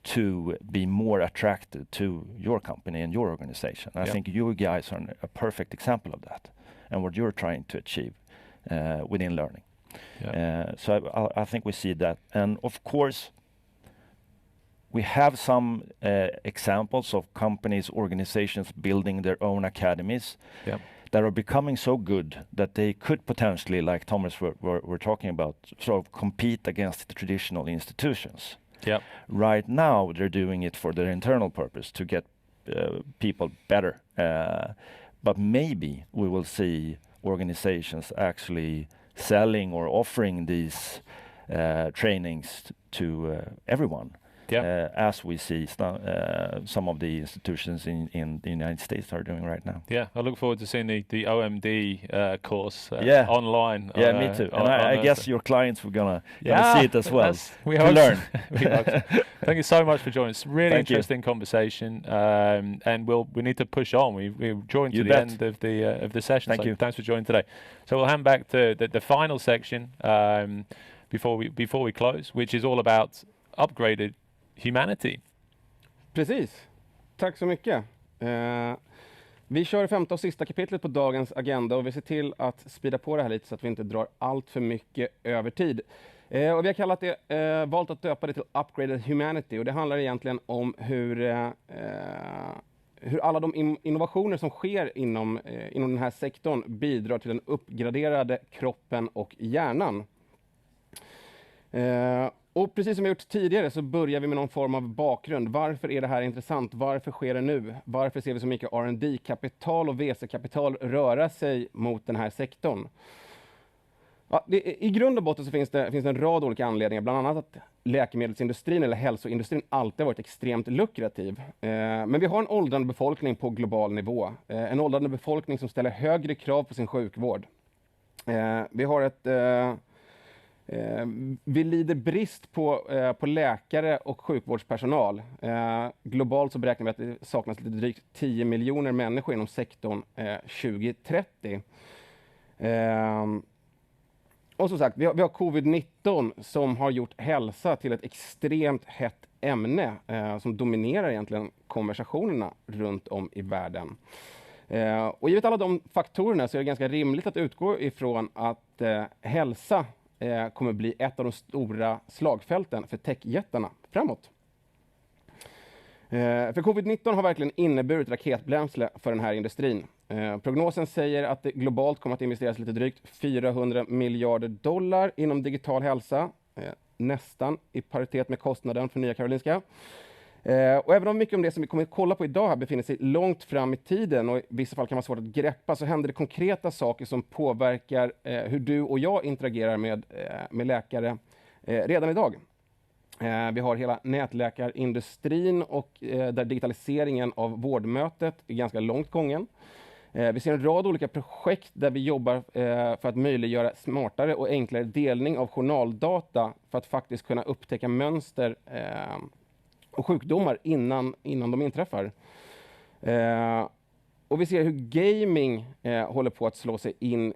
[SPEAKER 7] to be more attracted to your company and your organization? I think you guys are a perfect example of that, and what you're trying to achieve within learning. So I think we see that, and of course, we have some examples of companies, organizations building their own academies that are becoming so good that they could potentially, like Thomas were talking about, sort of compete against the traditional institutions. Right now, they're doing it for their internal purpose to get people better. But maybe we will see organizations actually selling or offering these trainings to everyone. As we see some of the institutions in the United States are doing right now.
[SPEAKER 1] Yeah, I look forward to seeing the OMD course online.
[SPEAKER 7] Yeah, me too. And I guess your clients were gonna see it as well.
[SPEAKER 1] We
[SPEAKER 7] to learn.
[SPEAKER 1] Thank you so much for joining us. Really interesting conversation, and we need to push on. We're drawing to the end of the session.
[SPEAKER 7] Thank you.
[SPEAKER 1] Thanks for joining today. So we'll hand back to the final section before we close, which is all about upgraded humanity.
[SPEAKER 6] Precis. Tack så mycket. Vi kör 5:e och sista kapitlet på dagens agenda och vi ser till att speeda på det här lite så att vi inte drar allt för mycket över tid. Och vi har kallat det, valt att döpa det till Upgraded Humanity, och det handlar egentligen om hur alla de innovationer som sker inom den här sektorn bidrar till den uppgraderade kroppen och hjärnan. Och precis som vi gjort tidigare så börjar vi med någon form av bakgrund. Varför är det här intressant? Varför sker det nu? Varför ser vi så mycket R&D-kapital och VC-kapital röra sig mot den här sektorn? Ja, i grund och botten så finns det en rad olika anledningar. Bland annat att läkemedelsindustrin eller hälsoindustrin alltid varit extremt lukrativ. Men vi har en åldrande befolkning på global nivå. En åldrande befolkning som ställer högre krav på sin sjukvård. Vi har vi lider brist på läkare och sjukvårdspersonal. Globalt så beräknar vi att det saknas lite drygt 10 miljoner människor inom sektorn 2030. Och som sagt, vi har covid-19 som har gjort hälsa till ett extremt hett ämne som dominerar egentligen konversationerna runt om i världen. Och givet alla de faktorerna så är det ganska rimligt att utgå ifrån att hälsa kommer bli ett av de stora slagfälten för techjättarna framåt. För covid-19 har verkligen inneburit raketbränsle för den här industrin. Prognosen säger att det globalt kommer att investeras lite drygt 400 miljarder dollar inom digital hälsa. Nästan i paritet med kostnaden för Nya Karolinska. Och även om mycket om det som vi kommer att kolla på idag här befinner sig långt fram i tiden och i vissa fall kan vara svårt att greppa, så händer det konkreta saker som påverkar hur du och jag interagerar med läkare redan idag. Vi har hela nätläkarindustrin och där digitaliseringen av vårdmötet är ganska långt gången. Vi ser en rad olika projekt där vi jobbar för att möjliggöra smartare och enklare delning av journaldata för att faktiskt kunna upptäcka mönster och sjukdomar innan de inträffar. Och vi ser hur gaming håller på att slå sig in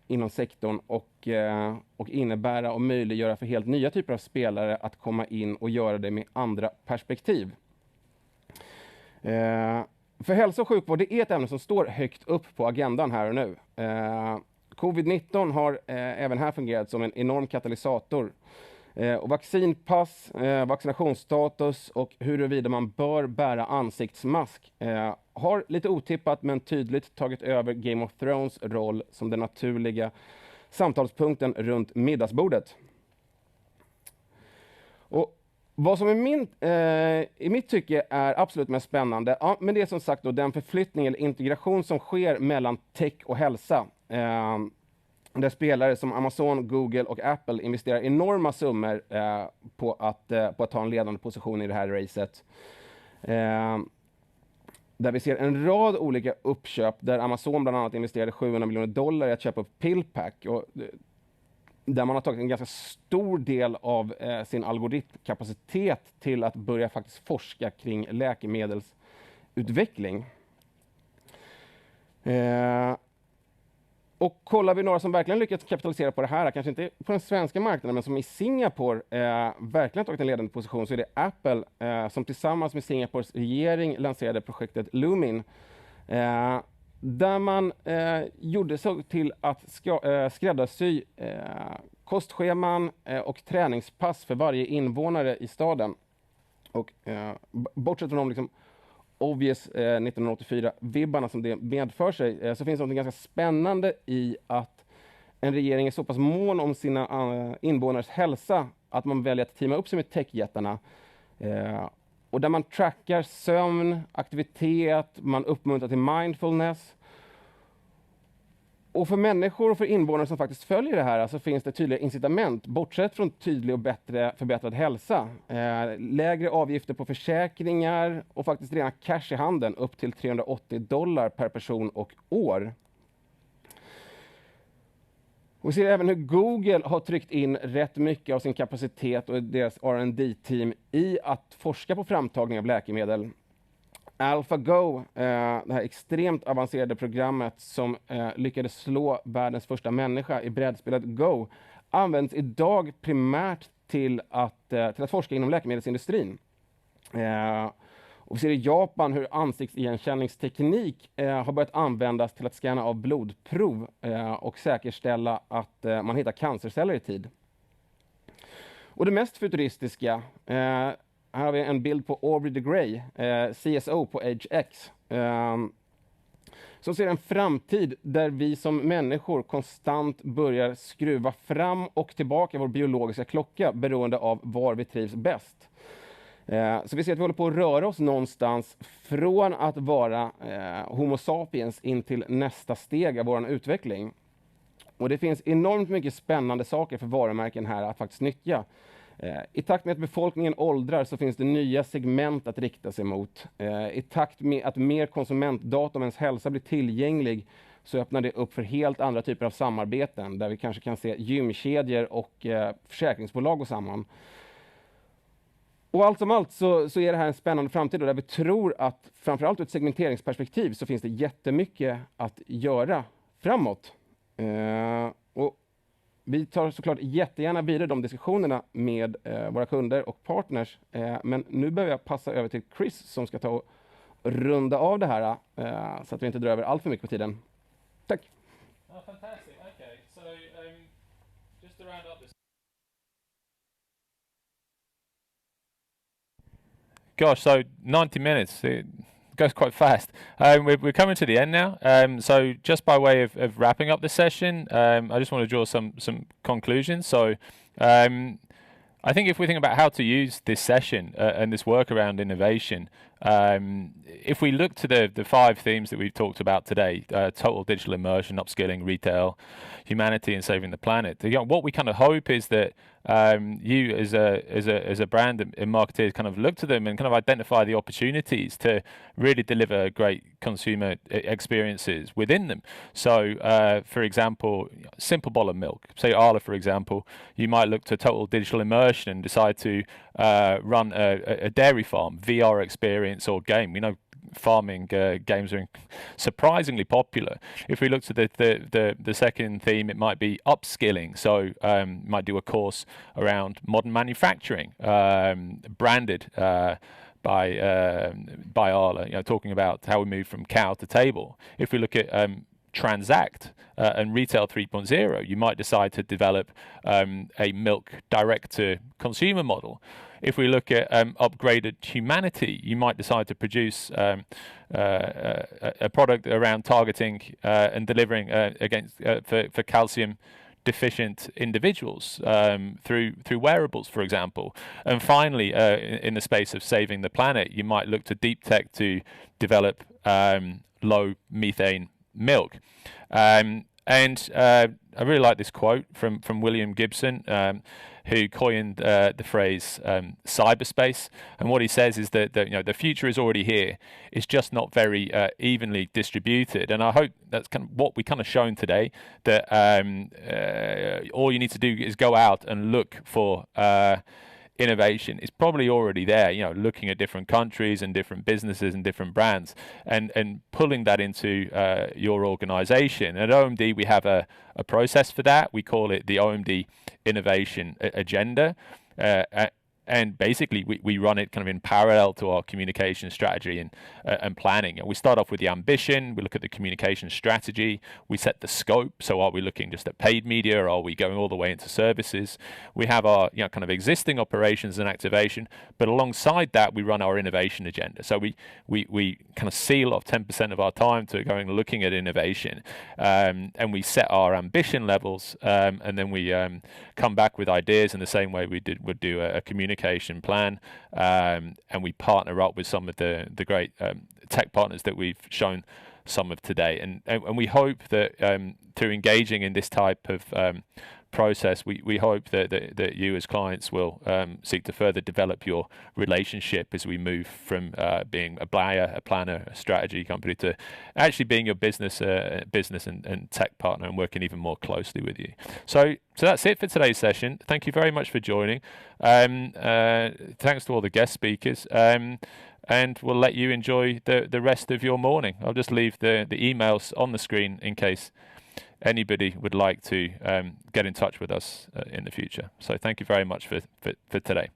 [SPEAKER 6] inom sektorn och innebära och möjliggöra för helt nya typer av spelare att komma in och göra det med andra perspektiv. För hälsa och sjukvård, det är ett ämne som står högt upp på agendan här och nu. Covid-19 har även här fungerat som en enorm katalysator. Och vaccinpass, vaccinationsstatus och huruvida man bör bära ansiktsmask har lite otippat men tydligt tagit över Game of Thrones roll som den naturliga samtalspunkten runt middagsbordet. Och vad som i mitt tycke är absolut mest spännande, ja, men det är som sagt då den förflyttning eller integration som sker mellan tech och hälsa. Där spelare som Amazon, Google och Apple investerar enorma summor på att ta en ledande position i det här racet. Där vi ser en rad olika uppköp där Amazon bland annat investerade $700 miljoner i att köpa upp PillPack. Och där man har tagit en ganska stor del av sin algoritmkapacitet till att börja faktiskt forska kring läkemedelsutveckling. Och kollar vi några som verkligen lyckats kapitalisera på det här, kanske inte på den svenska marknaden, men som i Singapore verkligen tagit en ledande position, så är det Apple som tillsammans med Singapores regering lanserade projektet Lumin. Där man gjorde så till att skräddarsy kostscheman och träningspass för varje invånare i staden. Och bortsett från de liksom obvious 1984-vibbarna som det medför sig, så finns det något ganska spännande i att en regering är så pass mån om sina invånares hälsa att man väljer att teama upp sig med techjättarna. Och där man trackar sömn, aktivitet, man uppmuntrar till mindfulness. Och för människor och för invånare som faktiskt följer det här så finns det tydliga incitament, bortsett från tydlig och förbättrad hälsa. Lägre avgifter på försäkringar och faktiskt rena cash i handen upp till $380 per person och år. Och vi ser även hur Google har tryckt in rätt mycket av sin kapacitet och deras R&D-team i att forska på framtagning av läkemedel. AlphaGo, det här extremt avancerade programmet som lyckades slå världens första människa i brädspelet Go, används idag primärt till att forska inom läkemedelsindustrin. Och vi ser i Japan hur ansiktsigenkänningsteknik har börjat användas till att scanna av blodprov och säkerställa att man hittar cancerceller i tid. Och det mest futuristiska, här har vi en bild på Aubrey de Grey, CSO på Age X, som ser en framtid där vi som människor konstant börjar skruva fram och tillbaka vår biologiska klocka beroende av var vi trivs bäst. Så vi ser att vi håller på att röra oss någonstans från att vara Homo sapiens in till nästa steg av vår utveckling. Och det finns enormt mycket spännande saker för varumärken här att faktiskt nyttja. I takt med att befolkningen åldrar så finns det nya segment att rikta sig mot. I takt med att mer konsumentdata om ens hälsa blir tillgänglig så öppnar det upp för helt andra typer av samarbeten där vi kanske kan se gymkedjor och försäkringsbolag gå samman. Och allt som allt så är det här en spännande framtid och där vi tror att framförallt ur ett segmenteringsperspektiv så finns det jättemycket att göra framåt. Och vi tar såklart jättegärna vidare de diskussionerna med våra kunder och partners. Men nu behöver jag passa över till Chris som ska ta och runda av det här så att vi inte drar över allt för mycket på tiden. Tack!
[SPEAKER 1] Oh, fantastic. Okay, so just to round up this. Gosh, so 90 minutes. It goes quite fast. We're coming to the end now. So just by way of wrapping up the session, I just want to draw some conclusions. So I think if we think about how to use this session and this work around innovation, if we look to the 5 themes that we've talked about today, total digital immersion, upskilling, retail, humanity, and saving the planet, what we kind of hope is that you as a brand and marketeers kind of look to them and kind of identify the opportunities to really deliver great consumer experiences within them. So, for example, simple bottle of milk. Say Arla, for example, you might look to total digital immersion and decide to run a dairy farm, VR experience or game. We know farming games are surprisingly popular. If we look to the second theme, it might be upskilling. So you might do a course around modern manufacturing, branded by Arla, talking about how we move from cow to table. If we look at transact and retail 3.0, you might decide to develop a milk direct to consumer model. if we look at upgraded humanity, you might decide to produce a product around targeting and delivering against for calcium deficient individuals through wearables, for example. And finally, in the space of saving the planet, you might look to deep tech to develop low methane milk. And I really like this quote from William Gibson, who coined the phrase cyberspace. And what he says is that the future is already here. It's just not very evenly distributed. And I hope that's kind of what we kind of shown today, that all you need to do is go out and look for innovation. Is probably already there, looking at different countries and different businesses and different brands, and pulling that into your organization. At OMD, we have a process for that. We call it the OMD Innovation Agenda. And basically, we run it kind of in parallel to our communication strategy and planning. And we start off with the ambition. We look at the communication strategy. We set the scope. So are we looking just at paid media, or are we going all the way into services? We have our kind of existing operations and activation. But alongside that, we run our innovation agenda. So we kind of seal off 10% of our time to going and looking at innovation. And we set our ambition levels. And then we come back with ideas in the same way we would do a communication plan, and we partner up with some of the great tech partners that we've shown some of today, and we hope that through engaging in this type of process, we hope that you as clients will seek to further develop your relationship as we move from being a buyer, a planner, a strategy company to actually being your business and tech partner, and working even more closely with you. So that's it for today's session. Thank you very much for joining. Thanks to all the guest speakers. And we'll let you enjoy the rest of your morning. I'll just leave the emails on the screen in case anybody would like to get in touch with us in the future. So thank you very much for today.